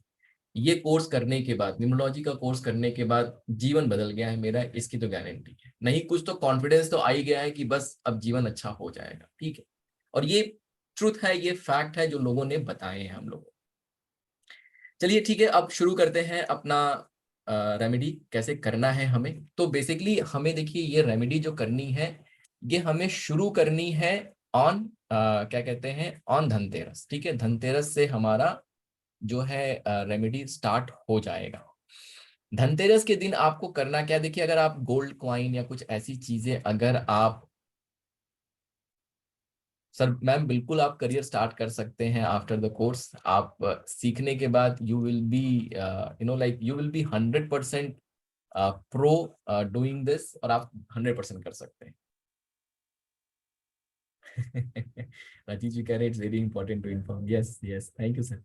ये कोर्स करने के बाद, न्यूमरोलॉजी का कोर्स करने के बाद जीवन बदल गया है मेरा, इसकी तो गारंटी है। नहीं कुछ तो कॉन्फिडेंस तो आ ही गया है कि बस अब जीवन अच्छा हो जाएगा, ठीक है। और ये ट्रुथ है, ये फैक्ट है जो लोगों ने बताए हैं हम लोगों। चलिए ठीक है, अब शुरू करते हैं अपना रेमेडी कैसे करना है हमें। तो बेसिकली हमें देखिए ये रेमेडी जो करनी है, ये हमें शुरू करनी है ऑन क्या कहते हैं ऑन धनतेरस, ठीक है। धनतेरस से हमारा जो है रेमेडी स्टार्ट हो जाएगा। धनतेरस के दिन आपको करना क्या, देखिए अगर आप गोल्ड कॉइन या कुछ ऐसी चीजें अगर आप, सर मैम बिल्कुल आप करियर स्टार्ट कर सकते हैं आफ्टर द कोर्स। आप सीखने के बाद you will be like you will be 100% pro doing this, और आप 100% कर सकते हैं राजीव जी कह रहे it's very important to inform, yes yes thank you sir.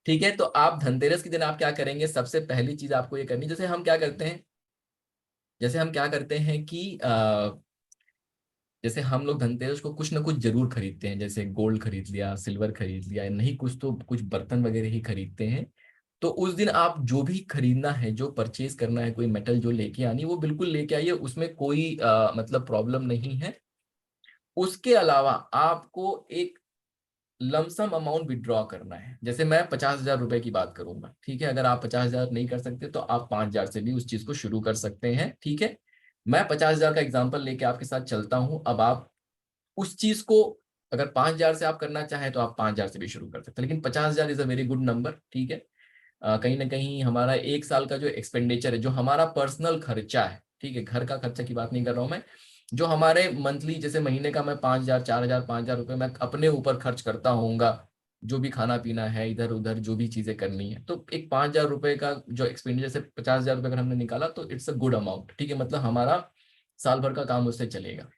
ठीक है, तो आप धनतेरस के दिन आप क्या करेंगे, सबसे पहली चीज आपको ये करनी, जैसे हम क्या करते हैं कि जैसे हम लोग धनतेरस को कुछ ना कुछ जरूर खरीदते हैं, जैसे गोल्ड खरीद लिया, सिल्वर खरीद लिया, नहीं कुछ तो कुछ बर्तन वगैरह ही खरीदते हैं। तो उस दिन आप जो भी खरीदना है, जो परचेज करना है, कोई मेटल जो लेके आनी वो बिल्कुल लेके आइए, उसमें कोई मतलब प्रॉब्लम नहीं है। उसके अलावा आपको एक लमसम अमाउंट विड्रॉ करना है। जैसे मैं 50,000 रुपए की बात करूंगा, ठीक है। अगर आप 50,000 नहीं कर सकते तो आप 5,000 से भी उस चीज को शुरू कर सकते हैं, ठीक है। मैं 50,000 का एग्जांपल लेके आपके साथ चलता हूं। अब आप उस चीज को अगर 5,000 से आप करना चाहें तो आप 5,000 से भी शुरू कर सकते हैं, लेकिन 50,000 is a very good number, ठीक है। कहीं ना कहीं हमारा 1 साल का जो एक्सपेंडिचर है, जो हमारा पर्सनल खर्चा है, ठीक है, घर का खर्चा की बात नहीं कर रहा हूं मैं, जो हमारे मंथली जैसे महीने का मैं 5,000 4,000 5,000 रुपए मैं अपने ऊपर खर्च करता होऊंगा, जो भी खाना पीना है, इधर उधर जो भी चीजें करनी है, तो एक 5,000 रुपए का जो एक्सपेंडिचर से 50,000 रुपए अगर हमने निकाला तो इट्स अ गुड अमाउंट, ठीक है। मतलब हमारा साल भर का काम उससे चलेगा।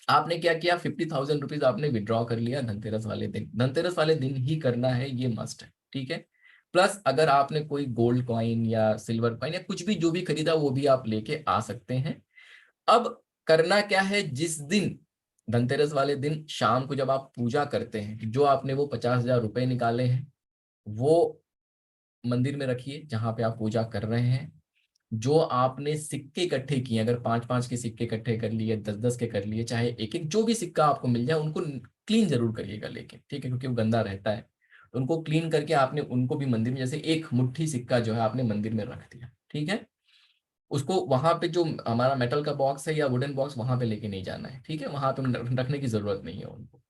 आपने क्या किया, 50,000 रुपीज आपने विड्रॉ कर लिया धनतेरस वाले दिन। धनतेरस वाले दिन ही करना है, ये मस्ट है, ठीक है। प्लस अगर आपने कोई गोल्ड कॉइन या सिल्वर कॉइन या कुछ भी जो भी खरीदा वो भी आप लेके आ सकते हैं। अब करना क्या है, जिस दिन धनतेरस वाले दिन शाम को जब आप पूजा करते हैं, कि जो आपने वो 50,000 रुपए निकाले हैं वो मंदिर में रखिए जहां पे आप पूजा कर रहे हैं। जो आपने सिक्के इकट्ठे किए, अगर 5-5 के सिक्के इकट्ठे कर लिए, 10-10 के कर लिए, चाहे एक एक जो भी सिक्का आपको मिल जाए उनको क्लीन जरूर करिएगा लेके, ठीक है, क्योंकि वो गंदा रहता है। तो उनको क्लीन करके आपने उनको भी मंदिर में, जैसे एक मुट्ठी सिक्का जो है आपने मंदिर में रख दिया, ठीक है। उसको वहां पे जो हमारा मेटल का बॉक्स है या वुडन बॉक्स वहां पे लेके नहीं जाना है, ठीक है, वहां पे रखने की जरूरत नहीं है उनको।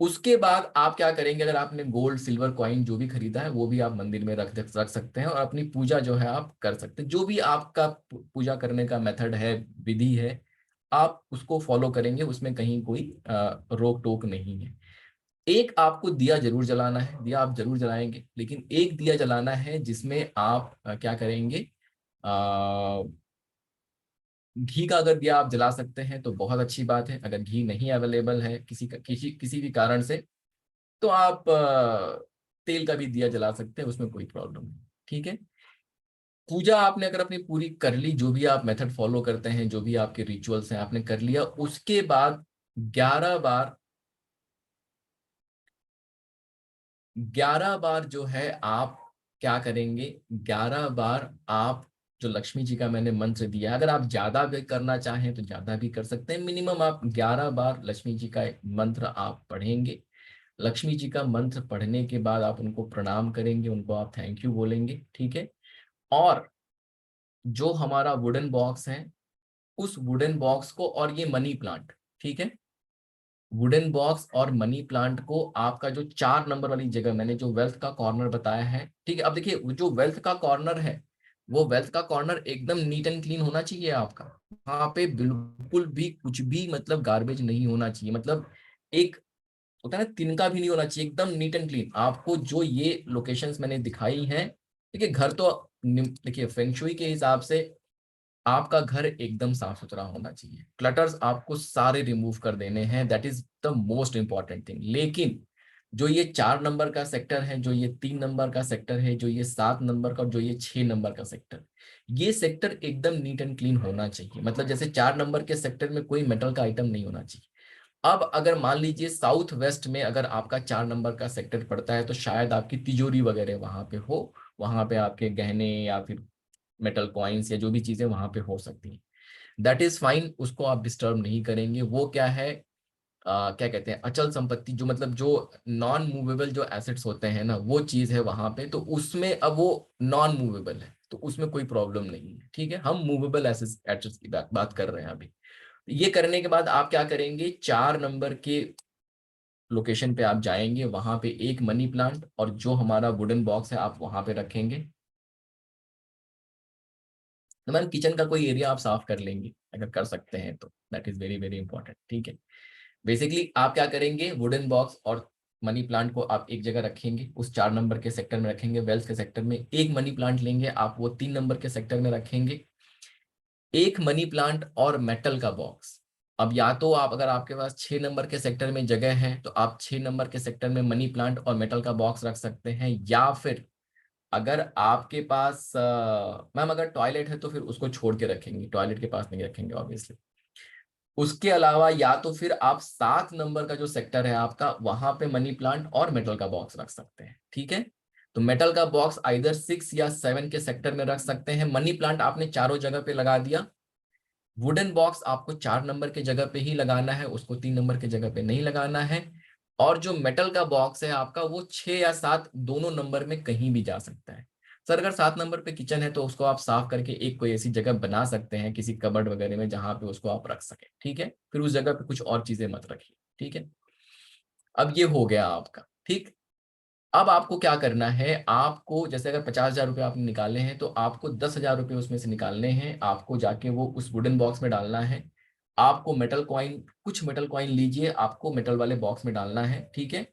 उसके बाद आप क्या करेंगे, अगर आपने गोल्ड सिल्वर कॉइन जो भी खरीदा है वो भी आप मंदिर में रख सकते हैं और अपनी पूजा जो है आप कर सकते हैं। जो भी आपका पूजा करने का मेथड है, विधि है, आप उसको फॉलो करेंगे, उसमें कहीं कोई रोक टोक नहीं है। एक आपको दिया जरूर जलाना है, दिया आप जरूर जलाएंगे, लेकिन एक दिया जलाना है जिसमें आप क्या करेंगे, घी का अगर दिया आप जला सकते हैं तो बहुत अच्छी बात है। अगर घी नहीं अवेलेबल है किसी भी कारण से, तो आप तेल का भी दिया जला सकते हैं, उसमें कोई प्रॉब्लम नहीं, ठीक है। पूजा आपने अगर अपनी पूरी कर ली, जो भी आप मेथड फॉलो करते हैं, जो भी आपके रिचुअल्स हैं आपने कर लिया, उसके बाद 11 बार 11 बार जो है आप क्या करेंगे, 11 बार आप जो लक्ष्मी जी का मैंने मंत्र दिया है, अगर आप ज्यादा भी करना चाहें तो ज्यादा भी कर सकते हैं, मिनिमम आप 11 बार लक्ष्मी जी का मंत्र आप पढ़ेंगे। लक्ष्मी जी का मंत्र पढ़ने के बाद आप उनको प्रणाम करेंगे, उनको आप थैंक यू बोलेंगे, ठीक है। और जो हमारा वुडन बॉक्स है, उस वुडन बॉक्स को और ये मनी प्लांट, ठीक है, वुडन बॉक्स और मनी प्लांट को आपका जो 4 नंबर वाली जगह मैंने जो वेल्थ का कॉर्नर बताया है, ठीक है। अब देखिए जो वेल्थ का कॉर्नर है, वो वेल्थ का कॉर्नर एकदम नीट एंड क्लीन होना चाहिए आपका। वहां पे बिल्कुल भी कुछ भी मतलब गार्बेज नहीं होना चाहिए, मतलब एक होता है ना तिनका भी नहीं होना चाहिए, एकदम नीट एंड क्लीन। आपको जो ये लोकेशंस मैंने दिखाई हैं, देखिए घर तो देखिए फेंग शुई के हिसाब से आपका घर एकदम साफ सुथरा होना चाहिए, क्लटर्स आपको सारे रिमूव कर देने हैं, that is the most important thing. लेकिन जो ये 4 नंबर का सेक्टर है, जो ये 3 नंबर का सेक्टर है, जो ये 7 नंबर का और जो ये 6 नंबर का सेक्टर, ये सेक्टर एकदम नीट एंड क्लीन होना चाहिए। मतलब जैसे 4 नंबर के सेक्टर में कोई मेटल का आइटम नहीं होना चाहिए। अब अगर मान लीजिए साउथ वेस्ट में अगर आपका 4 नंबर का सेक्टर पड़ता है, तो शायद आपकी तिजोरी वगैरह वहां पे हो, वहां पे आपके गहने या फिर मेटल कॉइन्स या जो भी चीजें वहां पे हो सकती हैं, दैट इज फाइन, उसको आप डिस्टर्ब नहीं करेंगे। वो क्या है, क्या कहते हैं, अचल संपत्ति, जो मतलब जो नॉन मूवेबल जो एसेट्स होते हैं ना, वो चीज है वहां पे, तो उसमें अब वो नॉन मूवेबल है तो उसमें कोई प्रॉब्लम नहीं है, ठीक है। हम मूवेबल एसेट्स की बात कर रहे हैं अभी। ये करने के बाद आप क्या करेंगे, 4 नंबर के लोकेशन पे आप जाएंगे, वहां पे एक मनी प्लांट और जो हमारा वुडन बॉक्स है आप वहां पे रखेंगे। तो मैम किचन का कोई एरिया आप साफ कर लेंगे अगर कर सकते हैं तो, that is very very important, ठीक है। बेसिकली आप क्या करेंगे, वुडन बॉक्स और मनी प्लांट को आप एक जगह रखेंगे, उस 4 नंबर के सेक्टर में रखेंगे, वेल्थ के सेक्टर में। एक मनी प्लांट लेंगे आप, वो 3 नंबर के सेक्टर में रखेंगे। एक मनी प्लांट और मेटल का बॉक्स, अब या तो आप अगर आपके पास 6 नंबर के सेक्टर में जगह है तो आप 6 नंबर के सेक्टर में मनी प्लांट और मेटल का बॉक्स रख सकते हैं, या फिर अगर आपके पास मैम अगर टॉयलेट है तो फिर उसको छोड़ के रखेंगे, टॉयलेट के पास नहीं रखेंगे ऑब्वियसली। उसके अलावा या तो फिर आप 7 नंबर का जो सेक्टर है आपका, वहां पे मनी प्लांट और मेटल का बॉक्स रख सकते हैं, ठीक है। तो मेटल का बॉक्स आइदर 6 या 7 के सेक्टर में रख सकते हैं, मनी प्लांट आपने चारों जगह पे लगा दिया। वुडन बॉक्स आपको 4 नंबर के जगह पे ही लगाना है, उसको 3 नंबर के जगह पे नहीं लगाना है। और जो मेटल का बॉक्स है आपका, वो 6 या 7 दोनों नंबर में कहीं भी जा सकता है। सर अगर 7 नंबर पे किचन है तो उसको आप साफ करके एक कोई ऐसी जगह बना सकते हैं किसी कबर्ड वगैरह में जहां पे उसको आप रख सके, ठीक है। फिर उस जगह पे कुछ और चीजें मत रखिए, ठीक है। अब ये हो गया आपका, ठीक। अब आपको क्या करना है, आपको जैसे अगर 50,000 रुपये आपने निकाले हैं तो आपको 10,000 रुपये उसमें से निकालने हैं, आपको जाके वो उस वुडन बॉक्स में डालना है। आपको मेटल कॉइन, कुछ मेटल कॉइन लीजिए, आपको मेटल वाले बॉक्स में डालना है, ठीक है।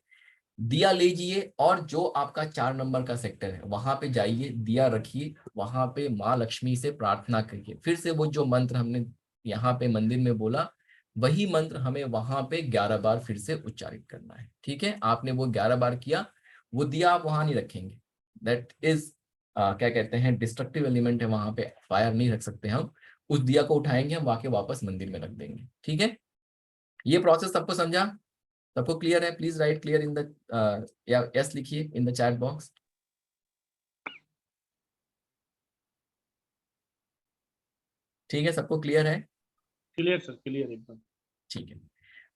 दिया लीजिए और जो आपका 4 नंबर का सेक्टर है वहां पे जाइए, दिया रखिए, वहां पे माँ लक्ष्मी से प्रार्थना करिए, फिर से वो जो मंत्र हमने यहाँ पे मंदिर में बोला, वही मंत्र हमें वहां पे 11 बार फिर से उच्चारित करना है, ठीक है। आपने वो 11 बार किया, वो दिया आप वहां नहीं रखेंगे, दैट इज क्या कहते हैं, डिस्ट्रक्टिव एलिमेंट है, वहां पे फायर नहीं रख सकते हम। उस दिया को उठाएंगे हम, वाके वापस मंदिर में रख देंगे, ठीक है। ये प्रोसेस सबको समझा, सबको क्लियर है? Please right clear in the या यस लिखिए इन द चैट बॉक्स। ठीक है, सबको क्लियर है? क्लियर सर, क्लियर एकदम। ठीक है,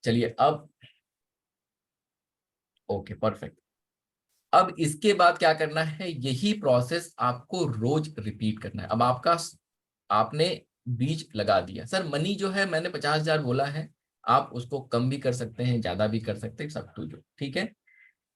चलिए अब ओके परफेक्ट। अब इसके बाद क्या करना है, यही प्रोसेस आपको रोज रिपीट करना है। अब आपने बीज लगा दिया। सर मनी जो है मैंने 50,000 बोला है, आप उसको कम भी कर सकते हैं, ज्यादा भी कर सकते हैं, सब तो जो ठीक है।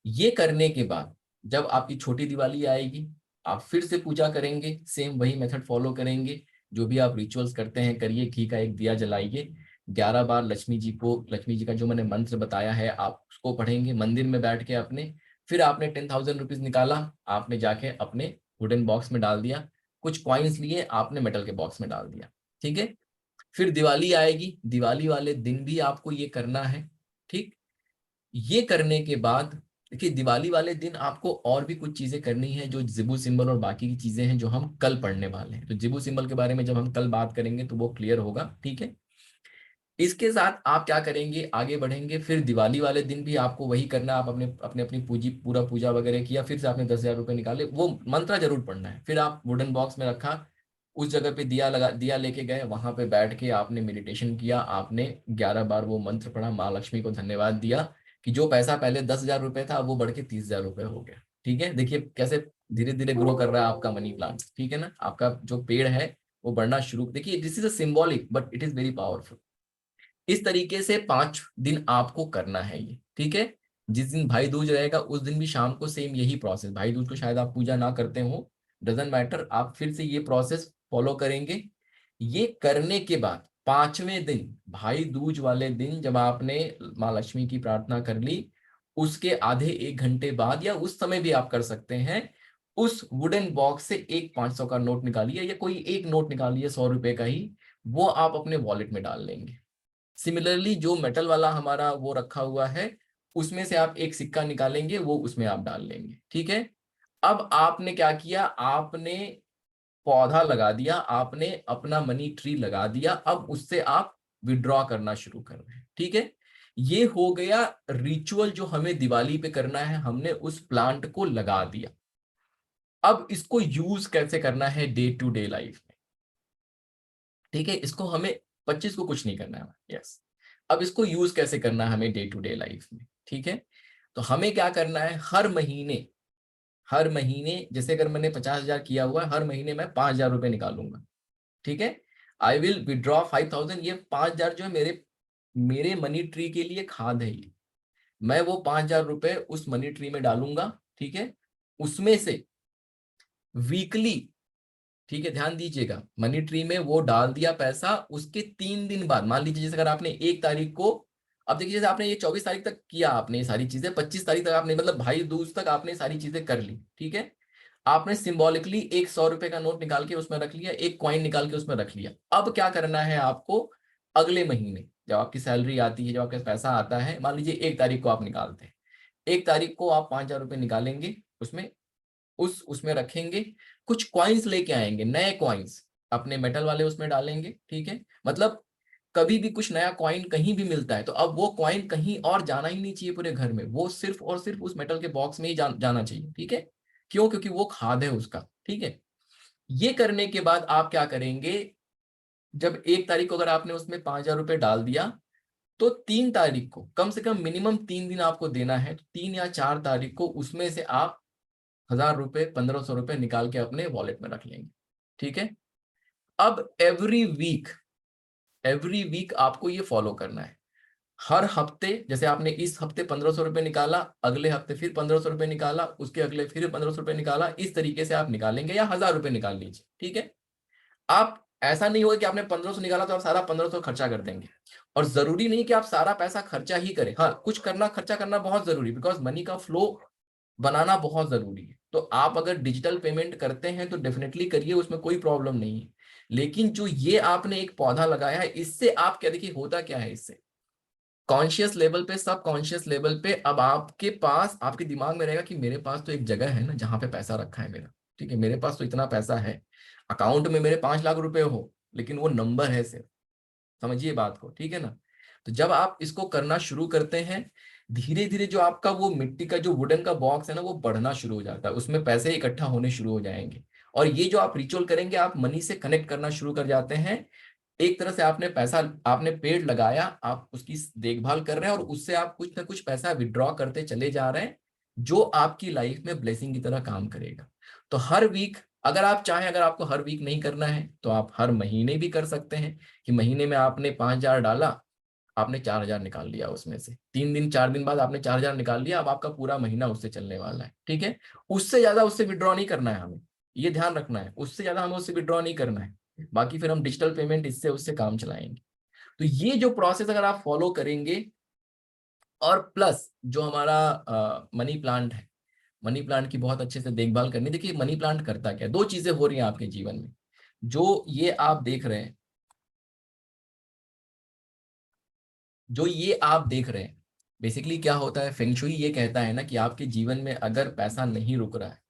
ये करने के बाद जब आपकी छोटी दिवाली आएगी, आप फिर से पूजा करेंगे, सेम वही मेथड फॉलो करेंगे, जो भी आप रिचुअल्स करते हैं करिए। घी का एक दिया जलाइए, 11 बार लक्ष्मी जी का जो मैंने मंत्र बताया है आप उसको पढ़ेंगे मंदिर में बैठ के अपने। फिर आपने 10,000 रुपीज निकाला, आपने जाके अपने वुडन बॉक्स में डाल दिया, कुछ कॉइन्स लिए आपने मेटल के बॉक्स में डाल दिया, ठीक है। फिर दिवाली आएगी, दिवाली वाले दिन भी आपको ये करना है, ठीक। ये करने के बाद देखिए दिवाली वाले दिन आपको और भी कुछ चीजें करनी है, जो जिबू सिंबल और बाकी की चीजें हैं जो हम कल पढ़ने वाले हैं। तो जिबू सिंबल के बारे में जब हम कल बात करेंगे तो वो क्लियर होगा, ठीक है। इसके साथ आप क्या करेंगे, आगे बढ़ेंगे। फिर दिवाली वाले दिन भी आपको वही करना है। आप अपनी पूरा पूजा वगैरह किया, फिर से आपने 10,000 रुपए निकाले, वो मंत्र जरूर पढ़ना है। फिर आप वुडन बॉक्स में रखा, उस जगह पे दिया लेके गए, वहां पे बैठ के आपने मेडिटेशन किया, आपने 11 बार वो मंत्र पढ़ा, माँ लक्ष्मी को धन्यवाद दिया कि जो पैसा पहले 10,000 रुपए था वो बढ़ के 30,000 रुपए हो गया, ठीक है। देखिए कैसे धीरे धीरे ग्रो कर रहा है आपका मनी प्लांट, ठीक है ना। आपका जो पेड़ है वो बढ़ना शुरू, देखिए this is a symbolic but it is very powerful. इस तरीके से 5 दिन आपको करना है ये, ठीक है। जिस दिन भाई दूज रहेगा उस दिन भी शाम को सेम यही प्रोसेस, भाई दूज को शायद आप पूजा ना करते हो, डजेंट मैटर, आप फिर से ये प्रोसेस फॉलो करेंगे। ये करने के बाद 5वें दिन, भाई दूज वाले दिन, जब आपने माँ लक्ष्मी की प्रार्थना कर ली, उसके आधे 1 घंटे बाद या उस समय भी आप कर सकते हैं, उस वुडन बॉक्स से एक 500 का नोट निकालिए या कोई एक नोट निकालिए 100 रुपए का ही, वो आप अपने वॉलेट में डाल लेंगे। सिमिलरली जो मेटल वाला हमारा वो रखा हुआ है, उसमें से आप एक सिक्का निकालेंगे, वो उसमें आप डाल लेंगे, ठीक है। अब आपने क्या किया, आपने पौधा लगा दिया, आपने अपना मनी ट्री लगा दिया, अब उससे आप विड्रॉ करना शुरू कर रहे हैं, ठीक है। ये हो गया रिचुअल जो हमें दिवाली पे करना है, हमने उस प्लांट को लगा दिया। अब इसको यूज कैसे करना है डे टू डे लाइफ में, ठीक है। इसको हमें 25 को कुछ नहीं करना है, यस। अब इसको यूज कैसे करना है हमें डे टू डे लाइफ में, ठीक है। तो हमें क्या करना है, हर महीने जैसे अगर मैंने 50,000 किया हुआ है, हर महीने मैं 5,000 रुपए निकालूंगा, ठीक है। I will withdraw 5,000। ये 5,000 जो है मेरे मनी ट्री के लिए खाद है ये, मैं वो 5,000 रुपए उस मनी ट्री में डालूंगा, ठीक है। उसमें से वीकली, ठीक है, ध्यान दीजिएगा, मनी ट्री में वो डाल दिया पैसा, उसके 3 दिन बाद, मान लीजिए जैसे अगर आपने 1 तारीख को, अब देखिए जैसे आपने ये 24 तारीख तक किया, आपने ये सारी चीजें 25 तारीख तक आपने, मतलब भाई दूज तक आपने सारी चीजें कर ली, ठीक है। आपने सिंबॉलिकली एक 100 रुपए का नोट निकाल के उसमें रख लिया, एक कॉइन निकाल के उसमें रख लिया। अब क्या करना है आपको, अगले महीने जब आपकी सैलरी आती है, जब आपके पैसा आता है, मान लीजिए 1 तारीख को आप निकालते हैं, 1 तारीख को आप 5,000 रुपए निकालेंगे, उसमें उसमें रखेंगे, कुछ कॉइन्स लेके आएंगे, नए कॉइन्स अपने मेटल वाले उसमें डालेंगे, ठीक है। मतलब कभी भी कुछ नया कॉइन कहीं भी मिलता है तो अब वो कॉइन कहीं और जाना ही नहीं चाहिए पूरे घर में, वो सिर्फ और सिर्फ उस मेटल के बॉक्स में ही जाना चाहिए, ठीक है। क्यों, क्योंकि वो खाद है उसका, ठीक है। ये करने के बाद आप क्या करेंगे, जब 1 तारीख को अगर आपने उसमें 5,000 रुपए डाल दिया, तो 3 तारीख को कम से कम मिनिमम 3 दिन आपको देना है, तो 3 या 4 तारीख को उसमें से आप 1,000 रुपए 1,500 रुपए निकाल के अपने वॉलेट में रख लेंगे, ठीक है। अब एवरी वीक आपको ये फॉलो करना है। हर हफ्ते, जैसे आपने इस हफ्ते 1,500 रुपए निकाला, अगले हफ्ते फिर 1,500 रुपए निकाला, उसके अगले फिर 1,500 रुपए निकाला, इस तरीके से आप निकालेंगे, या 1,000 रुपए निकाल लीजिए, ठीक है। आप ऐसा नहीं होगा कि आपने 1,500 निकाला तो आप सारा 1,500 खर्चा कर देंगे, और जरूरी नहीं कि आप सारा पैसा खर्चा ही करें, हाँ कुछ खर्चा करना बहुत जरूरी, बिकॉज मनी का फ्लो बनाना बहुत जरूरी है। तो आप अगर डिजिटल पेमेंट करते हैं तो डेफिनेटली करिए, उसमें कोई प्रॉब्लम नहीं है। लेकिन जो ये आपने एक पौधा लगाया है, इससे आप क्या, देखिए होता क्या है, इससे कॉन्शियस लेवल पे, सब कॉन्शियस लेवल पे अब आपके पास, आपके दिमाग में रहेगा कि मेरे पास तो एक जगह है ना जहां पे पैसा रखा है मेरा, ठीक है। मेरे पास तो इतना पैसा है, अकाउंट में मेरे 5 लाख रुपए हो, लेकिन वो नंबर है सिर्फ, समझिए बात को, ठीक है ना। तो जब आप इसको करना शुरू करते हैं, धीरे धीरे जो आपका वो मिट्टी का जो वुडन का बॉक्स है ना, वो बढ़ना शुरू हो जाता है, उसमें पैसे इकट्ठा होने शुरू हो जाएंगे, और ये जो आप रिचुअल करेंगे, आप मनी से कनेक्ट करना शुरू कर जाते हैं। एक तरह से आपने पेड़ लगाया, आप उसकी देखभाल कर रहे हैं, और उससे आप कुछ ना कुछ पैसा विड्रॉ करते चले जा रहे हैं। जो आपकी लाइफ में ब्लेसिंग की तरह काम करेगा। तो हर वीक अगर आप चाहें, अगर आपको हर वीक नहीं करना है तो आप हर महीने भी कर सकते हैं कि महीने में आपने 5,000 डाला, आपने 4,000 निकाल लिया उसमें से, 3 दिन 4 दिन बाद आपने 4,000 निकाल लिया, अब आपका पूरा महीना उससे चलने वाला है। ठीक है, उससे ज्यादा उससे विड्रॉ नहीं करना है हमें, ये ध्यान रखना है, उससे ज्यादा हमें उससे विड्रॉ नहीं करना है। बाकी फिर हम डिजिटल पेमेंट इससे उससे काम चलाएंगे। तो ये जो प्रोसेस अगर आप फॉलो करेंगे, और प्लस जो हमारा मनी प्लांट है, मनी प्लांट की बहुत अच्छे से देखभाल करनी। देखिए मनी प्लांट करता क्या है, दो चीजें हो रही हैं आपके जीवन में। जो ये आप देख रहे हैं, जो ये आप देख रहे हैं, बेसिकली क्या होता है, फेंग शुई ये कहता है ना कि आपके जीवन में अगर पैसा नहीं रुक रहा है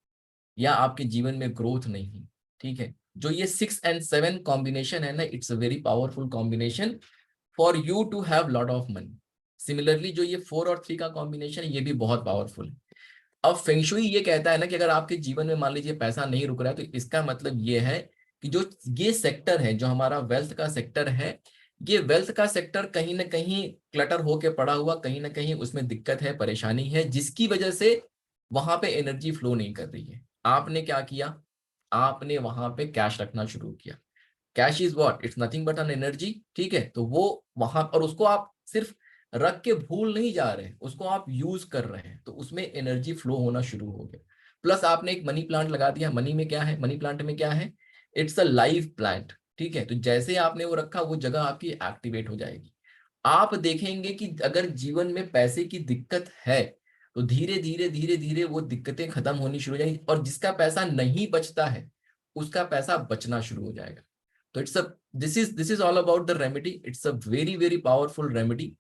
या आपके जीवन में ग्रोथ नहीं है, ठीक है, जो ये 6 and 7 कॉम्बिनेशन है ना, it's a very powerful combination for you to have lot of money. Similarly जो ये 4 और 3 का कॉम्बिनेशन है, ये भी बहुत पावरफुल है। अब फेंग शुई ये कहता है ना कि अगर आपके जीवन में मान लीजिए पैसा नहीं रुक रहा है, तो इसका मतलब ये है कि जो ये सेक्टर है, जो हमारा वेल्थ का सेक्टर है, ये वेल्थ का सेक्टर कहीं ना कहीं क्लटर होके पड़ा हुआ, कहीं ना कहीं उसमें दिक्कत है, परेशानी है, जिसकी वजह से वहां पे एनर्जी फ्लो नहीं कर रही है। आपने क्या किया, आपने वहां पे कैश रखना शुरू किया। Cash is what, it's nothing but an energy. ठीक है, तो वो वहां, और उसको आप सिर्फ रख के भूल नहीं जा रहे हैं, उसको आप यूज कर रहे हैं, तो उसमें एनर्जी फ्लो होना शुरू हो गया। प्लस आपने एक मनी प्लांट लगा दिया। मनी में क्या है, मनी प्लांट में क्या है, इट्स अ लाइव प्लांट। ठीक है, तो जैसे आपने वो रखा, वो जगह आपकी एक्टिवेट हो जाएगी। आप देखेंगे कि अगर जीवन में पैसे की दिक्कत है, तो धीरे धीरे धीरे धीरे वो दिक्कतें खत्म होनी शुरू हो जाएगी, और जिसका पैसा नहीं बचता है उसका पैसा बचना शुरू हो जाएगा। तो this is all about the remedy. It's a very very powerful remedy.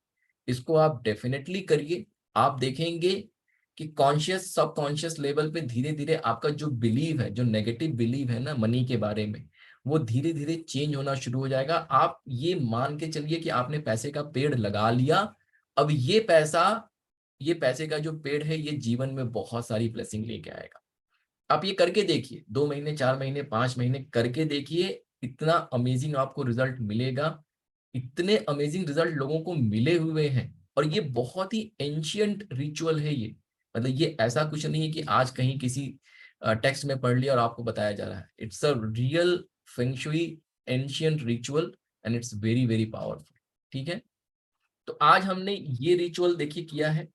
इसको आप डेफिनेटली करिए। आप देखेंगे कि कॉन्शियस सबकॉन्शियस लेवल पे धीरे धीरे आपका जो बिलीव है, जो नेगेटिव बिलीव है ना मनी के बारे में, वो धीरे धीरे चेंज होना शुरू हो जाएगा। आप ये मान के चलिए कि आपने पैसे का पेड़ लगा लिया, अब ये पैसे का जो पेड़ है, ये जीवन में बहुत सारी ब्लेसिंग लेके आएगा। आप ये करके देखिए, 2 महीने 4 महीने 5 महीने करके देखिए, इतना अमेजिंग आपको रिजल्ट मिलेगा। इतने अमेजिंग रिजल्ट लोगों को मिले हुए हैं, और ये बहुत ही एंशियंट रिचुअल है। ये मतलब ये ऐसा कुछ नहीं है कि आज कहीं किसी टेक्स्ट में पढ़ लिया और आपको बताया जा रहा है। It's a real feng shui ancient ritual, and it's very very powerful. ठीक है, तो आज हमने ये रिचुअल देखिए किया है।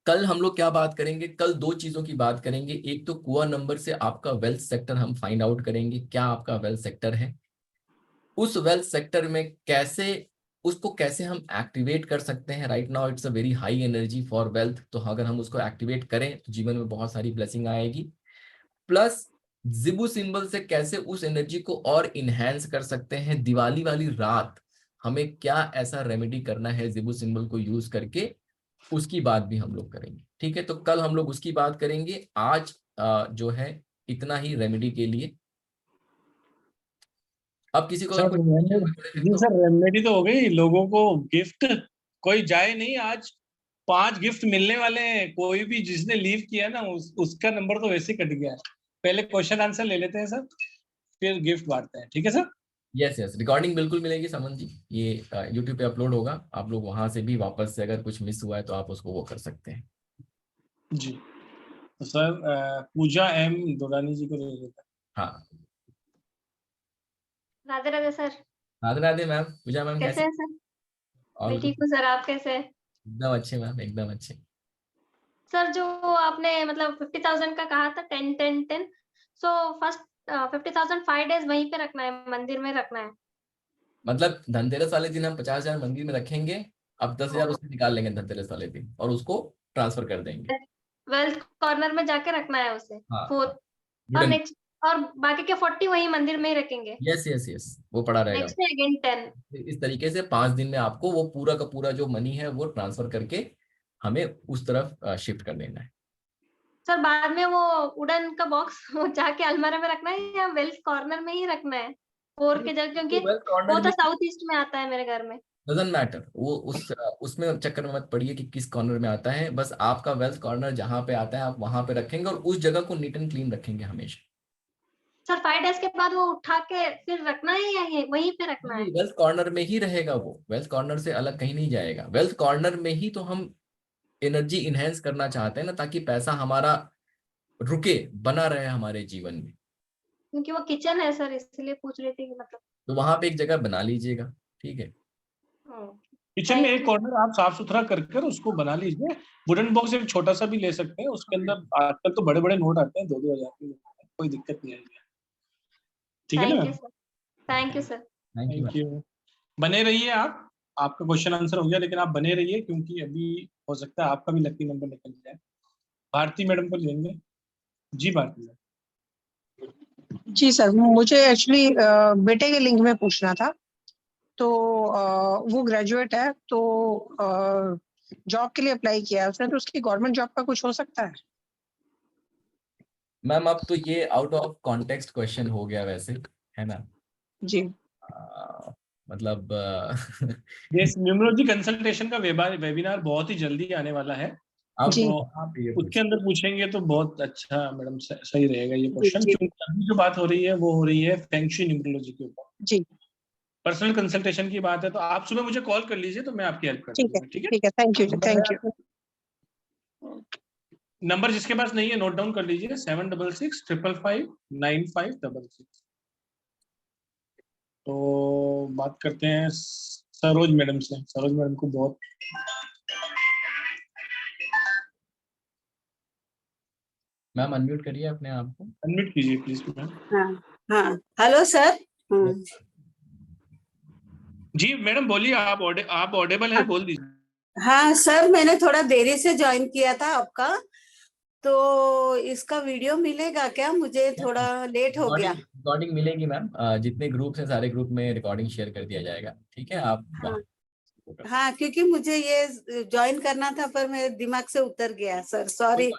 कल हम लोग क्या बात करेंगे, कल 2 चीजों की बात करेंगे। एक तो कुआ नंबर से आपका वेल्थ सेक्टर हम फाइंड आउट करेंगे, क्या आपका वेल्थ सेक्टर है, उस वेल्थ सेक्टर में उसको कैसे हम एक्टिवेट कर सकते हैं। Right now it's a very high energy for wealth, तो अगर हम उसको एक्टिवेट करें तो जीवन में बहुत सारी ब्लेसिंग आएगी। प्लस जिबू सिंबल से कैसे उस एनर्जी को और इनहेंस कर सकते हैं। दिवाली वाली रात हमें क्या ऐसा रेमेडी करना है जिबू सिंबल को यूज करके, उसकी बात भी हम लोग करेंगे। ठीक है, तो कल हम लोग उसकी बात करेंगे। आज जो है इतना ही रेमेडी के लिए। अब किसी को अगर कोई जी सर, रेमेडी तो हो गई। लोगों को गिफ्ट कोई जाए नहीं, आज 5 गिफ्ट मिलने वाले हैं। कोई भी जिसने लीव किया ना, उसका नंबर तो वैसे कट गया है। पहले क्वेश्चन आंसर ले लेते हैं सर, फिर गिफ्ट बांटते हैं। ठीक है सर? यस यस, रिकॉर्डिंग बिल्कुल मिलेगी समन जी। ये यूट्यूब पे अपलोड होगा, आप लोग वहां से भी वापस से अगर कुछ मिस हुआ है तो आप उसको वो कर सकते हैं। जी तो सर पूजा एम दुरानी जी को दे देता है। हाँ, राधे राधे सर। राधे राधे मैम। पूजा मैम कैसे कैसे? हैं सर? और मैं ठीक हूँ सर, आप कैसे हैं? एकदम अच्छे मैम, एकदम अच्छे। सर जो आपने मतलब 50,000 का कहा था, 10-10-10, सो फर्स्ट 50,000 5 डेज वहीं पे रखना है, मंदिर में रखना है। मतलब धनतेरस वाले दिन हम 50,000 मंदिर में रखेंगे, अब 10,000 उससे निकाल लेंगे धनतेरस वाले दिन और उसको ट्रांसफर कर देंगे। वेल्थ कॉर्नर में जाके रखना है उसे। हाँ, फोर्थ और नेक्स्ट, और बाकी के 40 वहीं मंदिर में ही रखेंगे। यस यस यस, वो पड़ा रहेगा। नेक्स्ट में अगेन 10। इस तरीके से 5 दिन में आपको वो पूरा का पूरा जो मनी है वो ट्रांसफर करके हमें उस तरफ शिफ्ट कर देना है। सर बाद में वो वुडन का बॉक्स वो जाके अलमारी में रखना है या वेल्थ कॉर्नर में ही रखना है 4 के जगह, क्योंकि वो तो साउथ ईस्ट में आता है मेरे घर में। डजंट मैटर, वो उसमें चक्कर में मत पड़िए कि किस कॉर्नर में आता है। बस आपका वेल्थ कॉर्नर जहां पे आता है आप वहां पे रखेंगे, और उस जगह को नीट एंड क्लीन रखेंगे हमेशा। सर 5 डेज के बाद वो उठा के फिर रखना है या वहीं पे रखना है? वेल्थ कॉर्नर में ही रहेगा, वो वेल्थ कॉर्नर से अलग कहीं नहीं जाएगा। वेल्थ कॉर्नर में ही तो हम एनर्जी इनहेंस करना चाहते हैं ना, ताकि पैसा हमारा रुके, बना रहे हमारे जीवन में, क्योंकि वो किचन है सर, इसलिए पूछ रही थी कि मतलब। तो वहां पे एक जगह बना लीजिएगा, ठीक है। किचन में एक कॉर्नर आप साफ सुथरा कर उसको बना लीजिए। वुडन बॉक्स एक छोटा सा भी ले सकते हैं, उसके अंदर आजकल तो बड़े बड़े नोट आते हैं 2-2 हजार के, कोई दिक्कत नहीं आएगी। ठीक है ना? Thank you sir. Thank you. बने रहिए आप, आपका क्वेश्चन आंसर हो गया, लेकिन आप बने रहिए क्योंकि अभी हो सकता है आपका भी लकी नंबर निकल जाए। भारती मैडम को लेंगे। जी भारती मैडम। जी सर, मुझे एक्चुअली बेटे के लिंक में पूछना था। तो वो ग्रेजुएट है, तो जॉब के लिए अप्लाई किया है उसने, तो उसकी गवर्नमेंट जॉब का कुछ हो सकता है? मैम अब तो ये आउट ऑफ कॉन्टेक्स्ट क्वेश्चन हो गया वैसे, है ना? जी। मतलब न्यूमरोलॉजी कंसल्टेशन का वेबिनार बहुत ही जल्दी आने वाला है। आप उसके अंदर पूछेंगे तो बहुत अच्छा मैडम, सही रहेगा ये क्वेश्चन, क्योंकि अभी जो बात हो रही है वो हो रही है फेंग शुई न्यूमरोलॉजी के ऊपर। जी। पर्सनल कंसल्टेशन की बात है, तो आप सुबह मुझे कॉल कर लीजिए तो मैं आपकी हेल्प कर दूंगा। ठीक है, थैंक यू। नंबर जिसके पास नहीं है नोट डाउन कर लीजिए, 7665559566। तो बात करते हैं सरोज मैडम से। सरोज मैडम को बहुत मैम अनम्यूट करिए अपने आप को, अनम्यूट कीजिए प्लीज मैम। हाँ हेलो सर। जी मैडम बोलिए, आप ऑडिबल है, बोल दीजिए। हाँ सर, मैंने थोड़ा देरी से ज्वाइन किया था आपका, तो इसका वीडियो मिलेगा क्या? मुझे थोड़ा लेट हो गया। रिकॉर्डिंग मिलेगी मैम, जितने ग्रुप हैं सारे ग्रुप में रिकॉर्डिंग शेयर कर दिया जाएगा, ठीक है आप? हाँ क्योंकि मुझे ये ज्वाइन करना था पर मेरे दिमाग से उतर गया सर, सॉरी।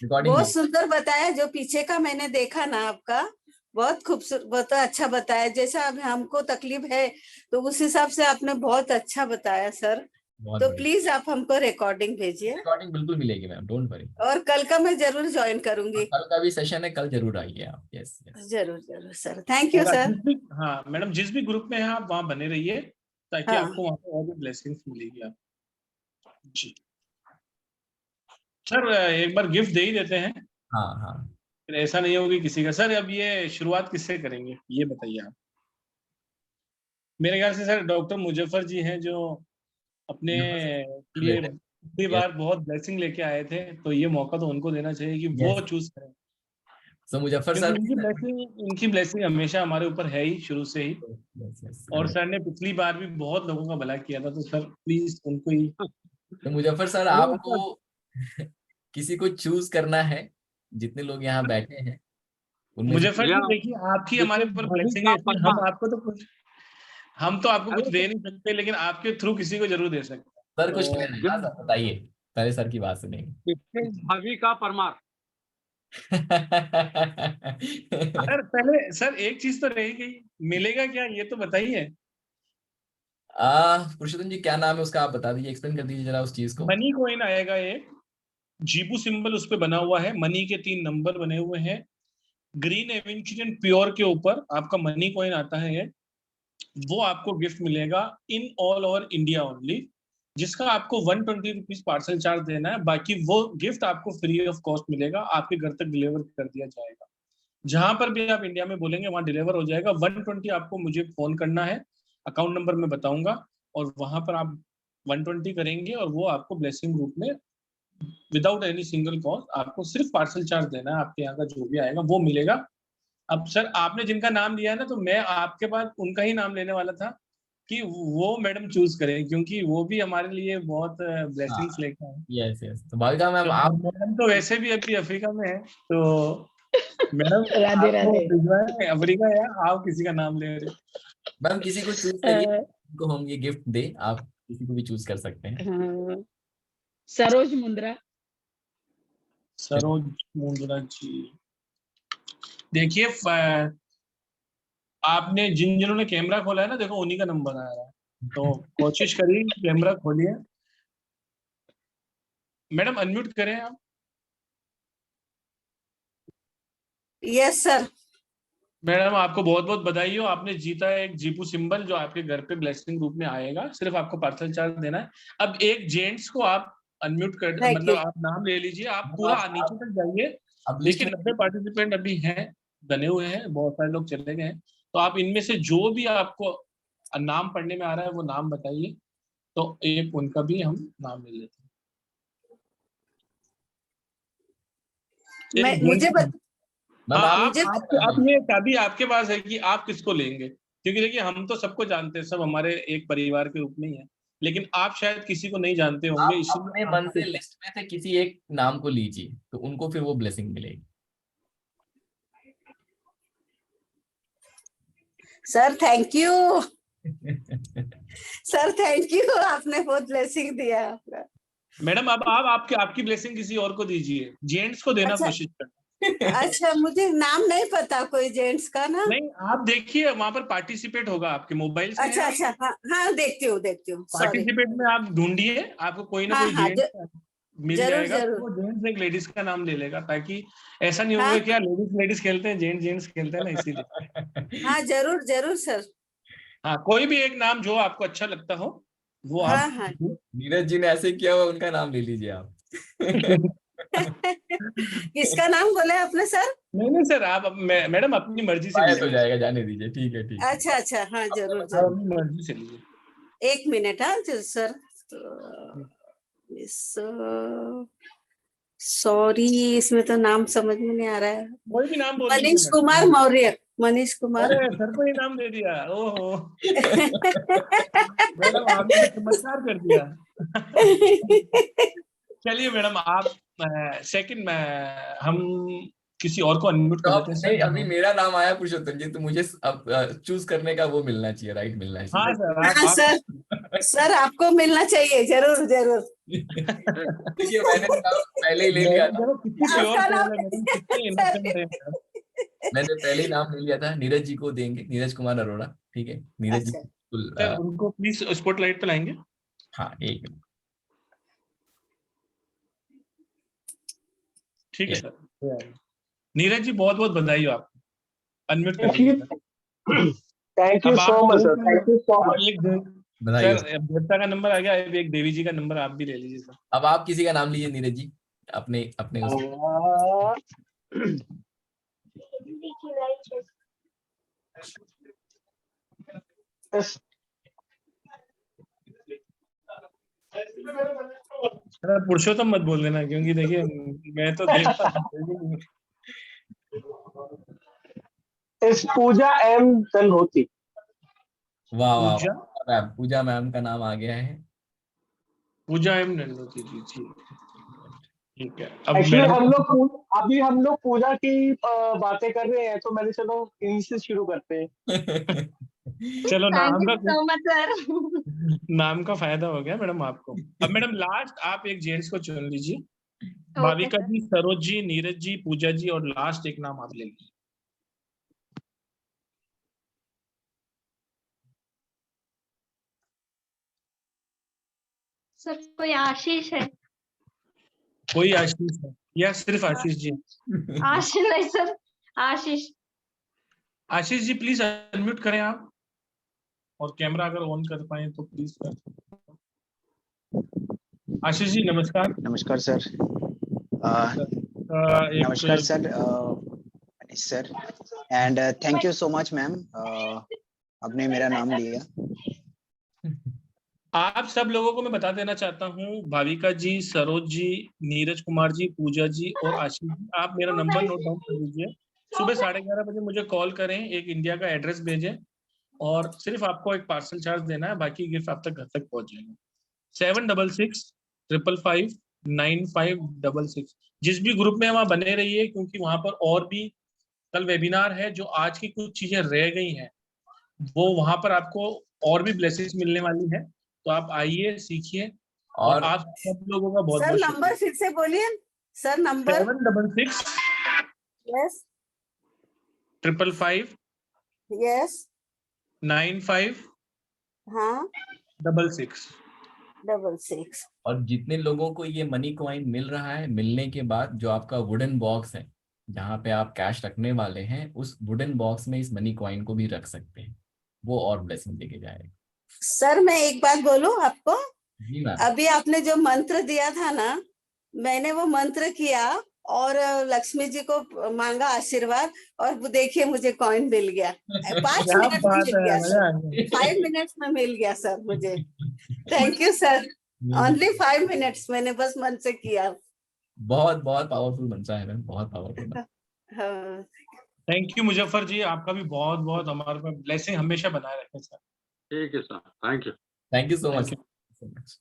बहुत सुंदर बताया, जो पीछे का मैंने देखा ना आपका, बहुत खूबसूरत, बहुत अच्छा बताया। जैसा अब हमको तकलीफ है तो उस हिसाब से आपने बहुत अच्छा बताया सर। तो प्लीज आप हमको रिकॉर्डिंग भेजिए। रिकॉर्डिंग बिल्कुल मिलेगी मैम, डोंट वरी। और कल का मैं जरूर ज्वाइन करूंगी। कल का भी सेशन है, कल जरूर आइए आप। यस जरूर जरूर सर, थैंक यू सर। हाँ मैडम, जिस भी ग्रुप में है आप वहाँ बने रहिए, ताकि आपको वहाँ पे और भी ब्लेसिंग्स मिलेगी आप। जी सर, एक बार गिफ्ट दे ही देते हैं। हाँ फिर ऐसा नहीं होगी किसी का। सर अब ये शुरुआत किससे करेंगे ये बताइए आप। मेरे ख्याल से सर डॉक्टर मुजफ्फर जी हैं, जो अपने लिए पिछली बार बहुत ब्लेसिंग लेके आए थे, तो ये मौका तो उनको देना चाहिए कि वो चूज करें। सो मुजफ्फर सर, इनकी ब्लेसिंग हमेशा हमारे ऊपर है ही, शुरू से ही। और सर ने पिछली बार भी बहुत लोगों का भला किया था, तो सर प्लीज उनको ही। तो मुजफ्फर सर आपको किसी को चूज करना है, जितने लोग यहाँ बैठे हैं मुजफ्फर जी, देखिए आपकी हमारे ऊपर ब्लेसिंग है, हम तो आपको कुछ दे नहीं सकते, लेकिन आपके थ्रू किसी को जरूर दे सकते हैं। सर कुछ बताइए, पहले सर की बात सुनेंगे। भाभी का परमार। सर पहले सर एक चीज तो रही गई, मिलेगा क्या ये तो बताइए। पुरुषोत्तम जी क्या नाम है उसका, आप बता दीजिए, एक्सप्लेन कर दीजिए जरा उस चीज को। मनी कॉइन आएगा, एक जीपू सिंबल उस पे बना हुआ है, मनी के 3 नंबर बने हुए हैं, ग्रीन एवेंचुरियन प्योर के ऊपर आपका मनी कॉइन आता है। वो आपको गिफ्ट मिलेगा in all over India only, जिसका आपको 120 रुपीज पार्सल चार्ज देना है। बाकी वो गिफ्ट आपको फ्री ऑफ कॉस्ट मिलेगा, आपके घर तक डिलीवर कर दिया जाएगा। जहां पर भी आप इंडिया में बोलेंगे वहां डिलीवर हो जाएगा। 120 आपको मुझे फोन करना है, अकाउंट नंबर मैं बताऊंगा, और वहां पर आप 120 करेंगे और वो आपको ब्लेसिंग ग्रुप में विदाउट एनी सिंगल कॉस्ट आपको सिर्फ पार्सल चार्ज देना है। आपके यहाँ का जो भी आएगा वो मिलेगा। अब सर आपने जिनका नाम लिया है ना, तो मैं आपके पास उनका ही नाम लेने वाला था कि वो मैडम चूज करें, क्योंकि वो भी हमारे लिए बहुत ब्लेसिंग्स लेके आए। यस यस, तो भाविका मैम आप मैडम तो वैसे भी अभी अफ्रीका में है, तो मैडम राधे राधे। अफ्रीका है, आप किसी का नाम ले रहे। मैम किसी को चूज करिए, को हम ये गिफ्ट दे, आप किसी को भी चूज कर सकते हैं। सरोज मुंद्रा। सरोज मुंद्रा जी, देखिए आपने जिन्होंने कैमरा खोला है ना, देखो उन्हीं का नंबर आ रहा है, तो कोशिश करिए कैमरा खोलिए। मैडम अनम्यूट करें आप। Yes sir. मैडम आपको बहुत बहुत बधाई हो, आपने जीता है एक जीपू सिंबल, जो आपके घर पे ब्लेसिंग रूप में आएगा। सिर्फ आपको पार्सल चार्ज देना है। अब एक जेंट्स को आप अनम्यूट कर, Thank मतलब you. आप नाम ले लीजिए, आप पूरा नीचे तक जाइए। अब लिस्ट देखिए 90 पार्टिसिपेंट अभी हैं, बने हुए हैं, बहुत सारे लोग चले गए हैं। तो आप इनमें से जो भी आपको नाम पढ़ने में आ रहा है वो नाम बताइए, तो एक उनका भी हम नाम ले लेते हैं। मुझे आप ये चाबी आपके पास है कि आप किसको लेंगे, क्योंकि देखिए हम तो सबको जानते हैं, सब हमारे एक परिवार के रूप में ही है, लेकिन आप शायद किसी को नहीं जानते होंगे, आप इसलिए अपने मन से लिस्ट में से किसी एक नाम को लीजिए, तो उनको फिर वो ब्लेसिंग मिलेगी। Sir thank you, sir thank you, आपने बहुत ब्लेसिंग दिया आपका। मैडम अब आप आपकी ब्लेसिंग किसी और को दीजिए, जेंट्स को देना कोशिश करें। अच्छा, मुझे नाम नहीं पता कोई जेंट्स का ना। नहीं, आप देखिए वहां पर पार्टिसिपेट होगा आपके मोबाइल से। अच्छा अच्छा, हाँ देखती हूँ। पार्टिसिपेट में आप ढूंढिए, आपको कोई ना कोई जेंट्स मिल जाएगा। वो जेंट्स एक लेडीज का नाम ले लेगा, ताकि ऐसा नहीं होगा कि लेडीज खेलते हैं, जेंट्स खेलते हैं ना, इसीलिए। हाँ जरूर जरूर सर। हाँ, कोई भी एक नाम जो आपको अच्छा लगता हो वो आप। नीरज जी ने ऐसे किया हुआ, उनका नाम ले लीजिए आप। किसका नाम बोले आपने सर? नहीं सर, आप मैडम अपनी मर्जी से तो जाएगा, जाने दीजिए। ठीक है, ठीक है। अच्छा, हाँ जरूर आप अपनी मर्जी से लीजिए। 1 मिनट। हाँ सर, सॉरी, इसमें तो नाम समझ में नहीं आ रहा है। कोई भी नाम बोल मनीष कुमार मौर्य। मनीष कुमार। अरे सर को ही नाम दे दिया, ओहो। मैडम आपने चमत्कार कर दिया। चलिए मैडम, आप सेकंड में हम किसी और को अनम्यूट कर देते हैं। नहीं, अभी मेरा नाम आया पुरुषोत्तम जी, तो मुझे अब चूज करने का वो मिलना चाहिए, राइट मिलना चाहिए। हाँ सर, सर आपको मिलना चाहिए, जरूर जरूर। देखिए मैंने पहले ही ले लिया था। मैंने पहले ही नाम ले लिया था, नीरज जी को देंगे, नीरज कुमार अरोड़ा। ठीक है, नीरज जी सर उनको प्लीज स्पॉटलाइट पे लाएंगे। हाँ, एक मिनट। ठीक है सर। नीरज जी बहुत बहुत बधाई हो आपको, अनम्यूट कर लीजिए। Thank you so much sir, thank you so much. Sir देवता का नंबर आ गया, एक देवी जी का नंबर आप भी ले लीजिए सर। अब आप किसी का नाम लीजिए नीरज जी, अपने पुरुषोत्तम मत बोल देना, क्योंकि देखिए मैं तो देखता। इस पूजा एम धनहोती। वाह वाह, पूजा मैम का नाम आ गया है। पूजा एम धनहोती जी, ठीक है। एक्चुअली हम लोग पूजा की बातें कर रहे हैं, तो मैंने चलो इनसे शुरू करते हैं। चलो नाम का फायदा हो गया मैडम आपको। अब मैडम लास्ट आप एक जेंट्स को चुन लीजिए। भाविका जी, सरोज जी, नीरज जी, पूजा जी, और लास्ट एक नाम आप ले लीजिए। सर कोई आशीष है? कोई आशीष है या सिर्फ आशीष जी? आशीष नहीं sir, Ashish. Ashish ji please unmute करें आप, और कैमरा अगर ऑन कर पाए तो प्लीज कर। आशीष जी नमस्कार। नमस्कार सर। नमस्कार sir, Manish sir, and thank you so much ma'am, आपने मेरा नाम लिया। आप सब लोगों को मैं बता देना चाहता हूँ, भाविका जी, सरोज जी, नीरज कुमार जी, पूजा जी और आशीष जी, आप मेरा नंबर नोट डाउन कर लीजिए। सुबह 11:30 बजे मुझे कॉल करें, एक इंडिया का एड्रेस भेजें, और सिर्फ आपको एक पार्सल चार्ज देना है, बाकी गिफ्ट आप तक घर तक पहुंच जाएगा। 7665559566। जिस भी ग्रुप में वहाँ बने रहिए, क्योंकि वहां पर और भी कल वेबिनार है, जो आज की कुछ चीजें रह गई हैं वो वहां पर आपको और भी ब्लेसिंग्स मिलने वाली है। तो आप आइए, सीखिए, और आप सब लोगों का बहुत बहुत नंबर फिर से बोलिए सर। नंबर 766 यस 555 यस 95 हाँ 66। और जितने लोगों को ये मनी कॉइन मिल रहा है, मिलने के बाद जो आपका वुडन बॉक्स है जहाँ पे आप कैश रखने वाले हैं, उस वुडन बॉक्स में इस मनी कॉइन को भी रख सकते हैं, वो और ब्लेसिंग देके जाएगा। सर मैं एक बात बोलूं आपको, जी मैम। अभी आपने जो मंत्र दिया था ना, मैंने वो मंत्र किया और लक्ष्मी जी को मांगा आशीर्वाद, और वो देखिए मुझे कॉइन मिल गया। 5 क्या मिनट में बात मिल है, गया मजा सर, आ गया। 5 मिनट्स में मिल गया सर मुझे। Thank you sir, only 5 minutes मैंने बस मन से किया। बहुत बहुत पावरफुल मंत्र है मैम, बहुत पावरफुल। हाँ, थैंक यू मुजफ्फर जी, आपका भी बहुत बहुत हमारे पे ब्लेसिंग हमेशा बनाए रखें सर। ठीक है sir, thank you. Thank you so Thank much.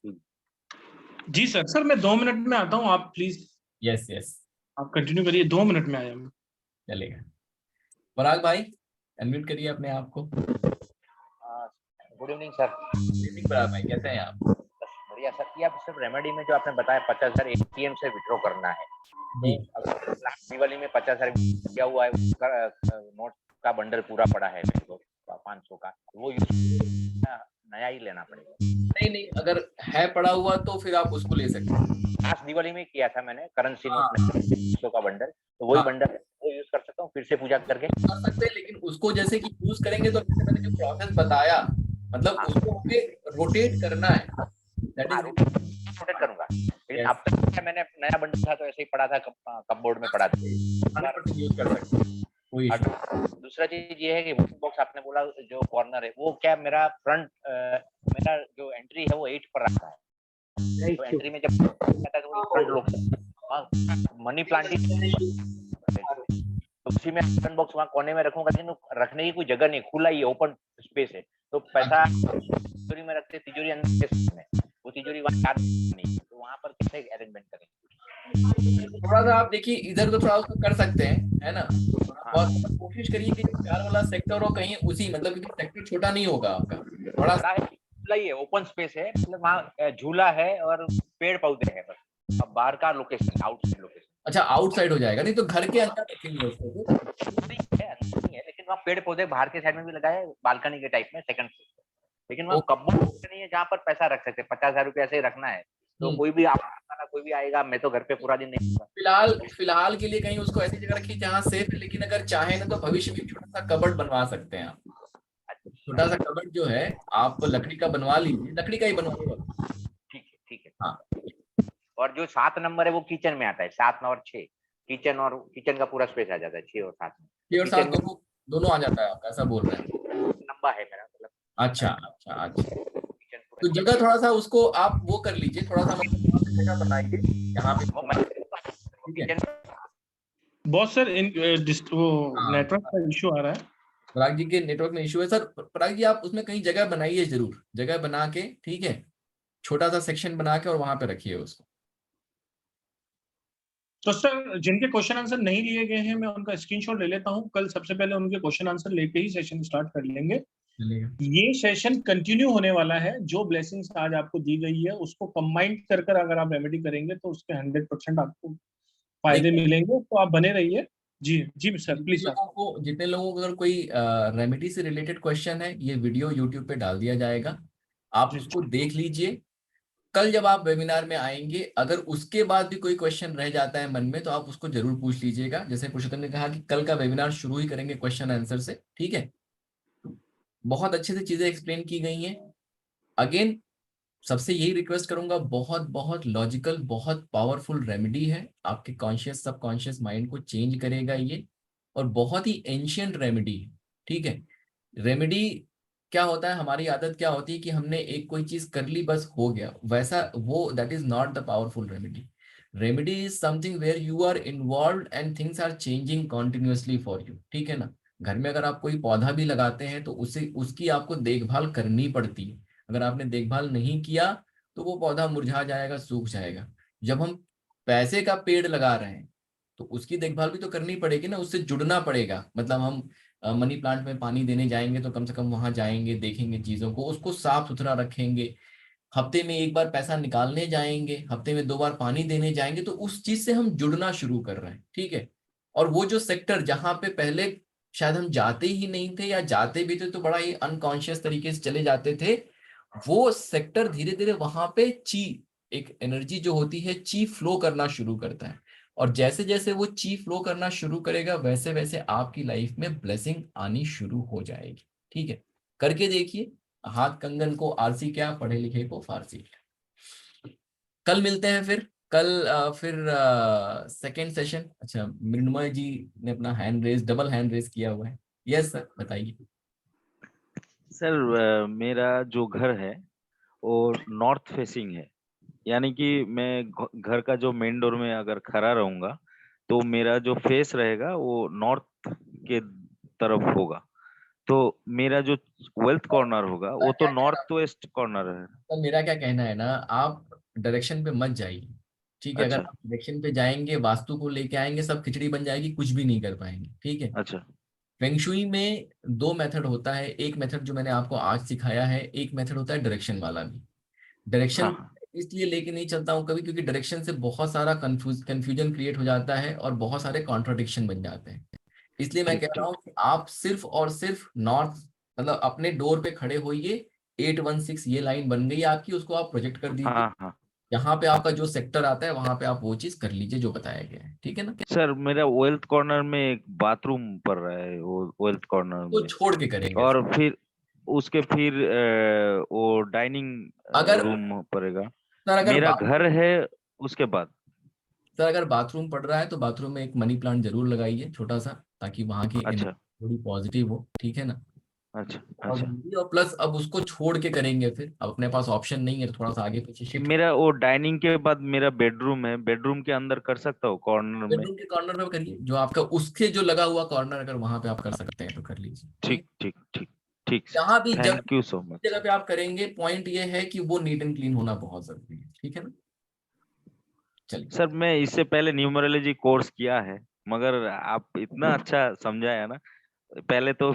जी सर, सर मैं 2 मिनट में आता हूँ, आप प्लीज यस यस, आप कंटिन्यू करिए, 2 मिनट में आया मैं। चलेगा। पराग भाई अनम्यूट करिए अपने आप को। Good evening sir. Good evening Parag भाई, कैसे हैं आप? बढ़िया सर। ये आप सिर्फ रेमेडी में जो आपने बताया 50,000 एटीएम से विड्रॉ करना है, जी। तो लास्ट दिवाली में 50,000 क्या हुआ है, उसका नोट का बंडल पूरा पड़ा है मेरे को 500 का, वो नया ही लेना पड़ेगा? नहीं नहीं, अगर है पड़ा हुआ तो फिर आप उसको ले सकते हैं। लास्ट दिवाली में किया था मैंने, करेंसी नोट 500 का बंडल, तो वही बंडल है, वो यूज कर सकता हूँ फिर से पूजा करके? कर सकते हैं, लेकिन उसको जैसे कि यूज करेंगे तो जैसे मैंने जो प्रोसेस बताया, मतलब उसको हमें रोटेट करना है, दैट इज रोटेट करूंगा। लेकिन अब तक मैंने नया बंडल था तो ऐसे ही पड़ा था, कपबोर्ड में पड़ा था, यूज कर सकते हैं। दूसरा चीज ये है कि बॉक्स आपने बोला जो कॉर्नर है, वो क्या मेरा फ्रंट, मेरा जो एंट्री है वो 8 पर रखा है, तो एंट्री में जब आता है तो फ्रंट लोग मनी प्लांटिंग, तो उसी में फ्रंट बॉक्स वहाँ कोने में रखूंगा, लेकिन रखने की कोई जगह नहीं, खुला ही ओपन स्पेस है, तो पैसा तिजोरी में रखते, तिजोरी अंदर में, वो तिजोरी वहाँ नहीं, तो वहाँ पर कैसे अरेंजमेंट करेंगे? थोड़ा सा आप देखिए, इधर तो थोड़ा उसको कर सकते हैं, है ना, और कोशिश करिए कि 4 वाला सेक्टर हो कहीं उसी, मतलब क्योंकि सेक्टर छोटा नहीं होगा आपका, थोड़ा सा ही है, ओपन स्पेस है, मतलब वहाँ झूला है और पेड़ पौधे हैं, बस अब बाहर का लोकेशन, आउटसाइड लोकेशन। अच्छा, आउटसाइड हो जाएगा, नहीं तो घर के अंदर रखेंगे उसको, नहीं है, लेकिन वहाँ पेड़ पौधे बाहर के साइड में भी लगाए, बालकनी के टाइप में सेकंड फ्लोर, लेकिन वहाँ कब्बोर्ड नहीं है जहाँ पर पैसा रख सकते, 50,000 रुपया ऐसे ही रखना है, तो कोई भी कोई भी आएगा, मैं तो घर पे पूरा दिन नहीं। फिलहाल के लिए कहीं उसको ऐसी जगह रखिए जहाँ सेफ है, लेकिन अगर चाहे ना तो भविष्य में छोटा सा कबर्ड बनवा सकते हैं आप। छोटा सा कबर्ड जो है आप लकड़ी का बनवा लीजिए, लकड़ी का ही बनवाइएगा। ठीक है। हाँ, और जो 7 नंबर है वो किचन में आता है, 7 और 6 किचन का पूरा स्पेस आ जाता है, 6 और 7 में। 6 और 7 दोनों आ जाता है आपका, ऐसा बोल रहे हैं? लंबा है मेरा, मतलब। अच्छा। तो जगह थोड़ा सा उसको आप वो कर लीजिए, थोड़ा सा जगह बनाइए यहाँ पे। बहुत सर वो नेटवर्क का इशू आ रहा है। पराग जी के नेटवर्क में इशू है सर। पराग जी आप उसमें कहीं जगह बनाइए, जरूर जगह बना के, ठीक है, छोटा सा सेक्शन बना के और वहां पे रखिए उसको। तो सर जिनके क्वेश्चन आंसर नहीं लिए गए हैं, मैं उनका स्क्रीनशॉट ले लेता हूँ, कल सबसे पहले उनके क्वेश्चन आंसर लेके ही सेशन स्टार्ट कर लेंगे। ये सेशन कंटिन्यू होने वाला है, जो ब्लेसिंग्स आज आपको दी गई है उसको कंबाइन कर अगर आप रेमेडी करेंगे तो उसके 100% आपको फायदे मिलेंगे, तो आप बने रहिए। जी सर प्लीज। जितने लोगों को अगर कोई रेमेडी से रिलेटेड क्वेश्चन है, ये वीडियो यूट्यूब पे डाल दिया जाएगा, आप उसको देख लीजिए। कल जब आप वेबिनार में आएंगे, अगर उसके बाद भी कोई क्वेश्चन रह जाता है मन में तो आप उसको जरूर पूछ लीजिएगा। जैसे पुरुषोत्तम ने कहा कि कल का वेबिनार शुरू ही करेंगे क्वेश्चन आंसर से, ठीक है। बहुत अच्छे से चीजें एक्सप्लेन की गई हैं। अगेन सबसे यही रिक्वेस्ट करूंगा, बहुत बहुत लॉजिकल, बहुत पावरफुल रेमेडी है, आपके कॉन्शियस सबकॉन्शियस माइंड को चेंज करेगा ये, और बहुत ही एंशियंट रेमेडी है, ठीक है। रेमेडी क्या होता है, हमारी आदत क्या होती है कि हमने एक कोई चीज कर ली बस हो गया, वैसा वो that is not the powerful remedy. Remedy is something where you are involve and things are changing continuously for you, ठीक है ना। घर में अगर आप कोई पौधा भी लगाते हैं तो उसकी आपको देखभाल करनी पड़ती है। अगर आपने देखभाल नहीं किया तो वो पौधा मुरझा जाएगा, सूख जाएगा। जब हम पैसे का पेड़ लगा रहे हैं तो उसकी देखभाल भी तो करनी पड़ेगी ना, उससे जुड़ना पड़ेगा। मतलब हम मनी प्लांट में पानी देने जाएंगे तो कम से कम वहां जाएंगे, देखेंगे चीजों को, उसको साफ सुथरा रखेंगे। हफ्ते में 1 बार पैसा निकालने जाएंगे, हफ्ते में 2 बार पानी देने जाएंगे, तो उस चीज से हम जुड़ना शुरू कर रहे हैं, ठीक है। और वो जो सेक्टर जहां पे पहले शायद हम जाते ही नहीं थे, या जाते भी थे तो बड़ा ही अनकॉन्शियस तरीके से चले जाते थे, वो सेक्टर धीरे धीरे वहां पे एक एनर्जी जो होती है ची फ्लो करना शुरू करता है। और जैसे जैसे वो ची फ्लो करना शुरू करेगा वैसे वैसे आपकी लाइफ में ब्लेसिंग आनी शुरू हो जाएगी, ठीक है। करके देखिए। हाथ कंगन को आरसी क्या, पढ़े लिखे को फारसी क्या। कल मिलते हैं फिर। कल फिर सेकेंड सेशन। अच्छा, मृण्मय जी ने अपना डबल हैंड रेज किया हुआ है। यस सर, बताइए। सर मेरा जो घर है वो नॉर्थ फेसिंग है, यानी कि मैं घर का जो मेन डोर में अगर खड़ा रहूंगा तो मेरा जो फेस रहेगा वो नॉर्थ के तरफ होगा, तो मेरा जो वेल्थ कॉर्नर होगा वो तो नॉर्थ वेस्ट कॉर्नर है। तो मेरा क्या कहना है ना, आप डायरेक्शन पे मत जाइए, ठीक है। अगर अच्छा आप डायरेक्शन पे जाएंगे, वास्तु को लेके आएंगे, सब खिचड़ी बन जाएगी, कुछ भी नहीं कर पाएंगे, ठीक है। अच्छा फेंगशुई में 2 मेथड होता है। एक मेथड जो मैंने आपको आज सिखाया है, एक मेथड होता है डायरेक्शन वाला भी। डायरेक्शन हाँ इसलिए लेके नहीं चलता हूँ कभी, क्योंकि डायरेक्शन से बहुत सारा कंफ्यूजन क्रिएट हो जाता है और बहुत सारे कॉन्ट्राडिक्शन बन जाते हैं। इसलिए मैं ठीक कह रहा ठीक हूँ कि आप सिर्फ और सिर्फ नॉर्थ, मतलब अपने डोर पे खड़े होइए। 816 ये लाइन बन गई आपकी, उसको आप प्रोजेक्ट कर दीजिए। हाँ हाँ। यहाँ पे आपका जो सेक्टर आता है वहां पे आप वो चीज कर लीजिए जो बताया गया है, ठीक है ना। सर मेरा वेल्थ कॉर्नर में एक बाथरूम पड़ रहा है, वो वेल्थ कॉर्नर तो में, छोड़ के करेंगे और फिर उसके फिर वो डाइनिंग अगर रूम पड़ेगा। सर अगर मेरा घर है उसके बाद। सर अगर बाथरूम पड़ रहा है तो बाथरूम में एक मनी प्लांट जरूर लगाइए, छोटा सा, ताकि वहां की एनर्जी अच्छा थोड़ी पॉजिटिव हो, ठीक है ना। अच्छा और अच्छा। और प्लस अब उसको छोड़ के करेंगे, फिर अब अपने पास ऑप्शन नहीं है तो थोड़ा सा आगे पीछे शिफ्ट। मेरा वो डाइनिंग के बाद मेरा बेडरूम है, बेडरूम के अंदर कर सकता हूँ कॉर्नर में। बेडरूम के कॉर्नर में करिए, जो आपका उसके जो लगा हुआ कॉर्नर, अगर वहां पे आप कर सकते हैं तो कर लीजिए, ठीक। ठीक ठीक ठीक ठीक जहां भी थैंक यू सो मच। जगह पे आप करेंगे, पॉइंट ये है कि वो नीट एंड क्लीन होना बहुत जरूरी है, ठीक है ना। चलिए सर मैं इससे पहले न्यूमरोलॉजी कोर्स किया है, मगर आप इतना अच्छा समझाया ना, पहले तो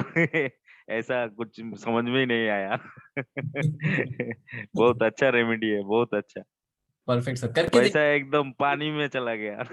ऐसा कुछ समझ में ही नहीं आया। बहुत अच्छा रेमेडी है, बहुत अच्छा। परफेक्ट सर, करके पैसा एकदम पानी में चला गया।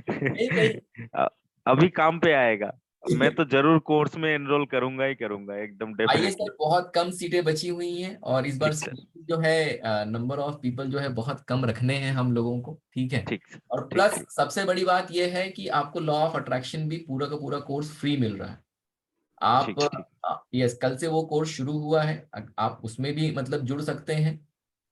नहीं नहीं। अ- अभी काम पे आएगा। मैं तो जरूर कोर्स में एनरोल करूंगा ही करूंगा, एकदम आइए डेफिनेटली। सर, बहुत कम सीटें बची हुई हैं और इस बार ठीक सर। जो है नंबर ऑफ पीपल जो है बहुत कम रखने हैं हम लोगों को, ठीक है। ठीक सर। और ठीक प्लस ठीक सबसे बड़ी बात यह है कि आपको लॉ ऑफ अट्रैक्शन भी पूरा का पूरा कोर्स फ्री मिल रहा है। ठीक ठीक। आप यस, कल से वो कोर्स शुरू हुआ है, आप उसमें भी मतलब जुड़ सकते हैं।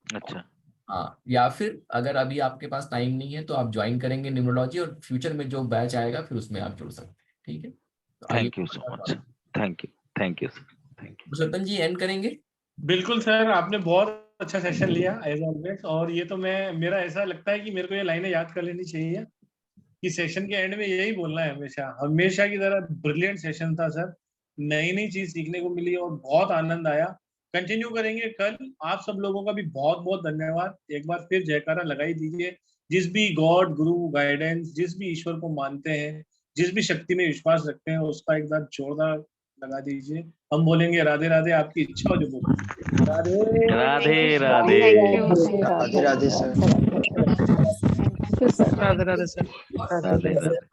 अच्छा हाँ, या फिर अगर अभी आपके पास टाइम नहीं है तो आप ज्वाइन करेंगे न्यूमरोलॉजी, और फ्यूचर में जो बैच आएगा फिर उसमें आप जुड़ सकते हैं, ठीक है। तो आइए, thank you so much. Thank you sir, thank you. Purushottam ji end करेंगे। बिल्कुल सर, आपने बहुत अच्छा सेशन लिया एज ऑलवेज, और ये तो मेरा ऐसा लगता है कि मेरे को ये लाइनें याद कर लेनी चाहिए कि सेशन के एंड में यही बोलना है हमेशा, हमेशा की तरह। ब्रिलियंट सेशन था सर, नई नई चीज सीखने को मिली और बहुत आनंद आया। कंटिन्यू करेंगे कल। आप सब लोगों का भी बहुत बहुत धन्यवाद। एक बार फिर जयकारा लगाई दीजिए। जिस भी गॉड, गुरु, गाइडेंस, जिस भी ईश्वर को मानते हैं, जिस भी शक्ति में विश्वास रखते हैं, उसका एक बार जोरदार लगा दीजिए। हम बोलेंगे राधे राधे, आपकी इच्छा हो जो बोलो। राधे राधे राधे। राधे राधे सर। राधे राधे सर। राधे राधे।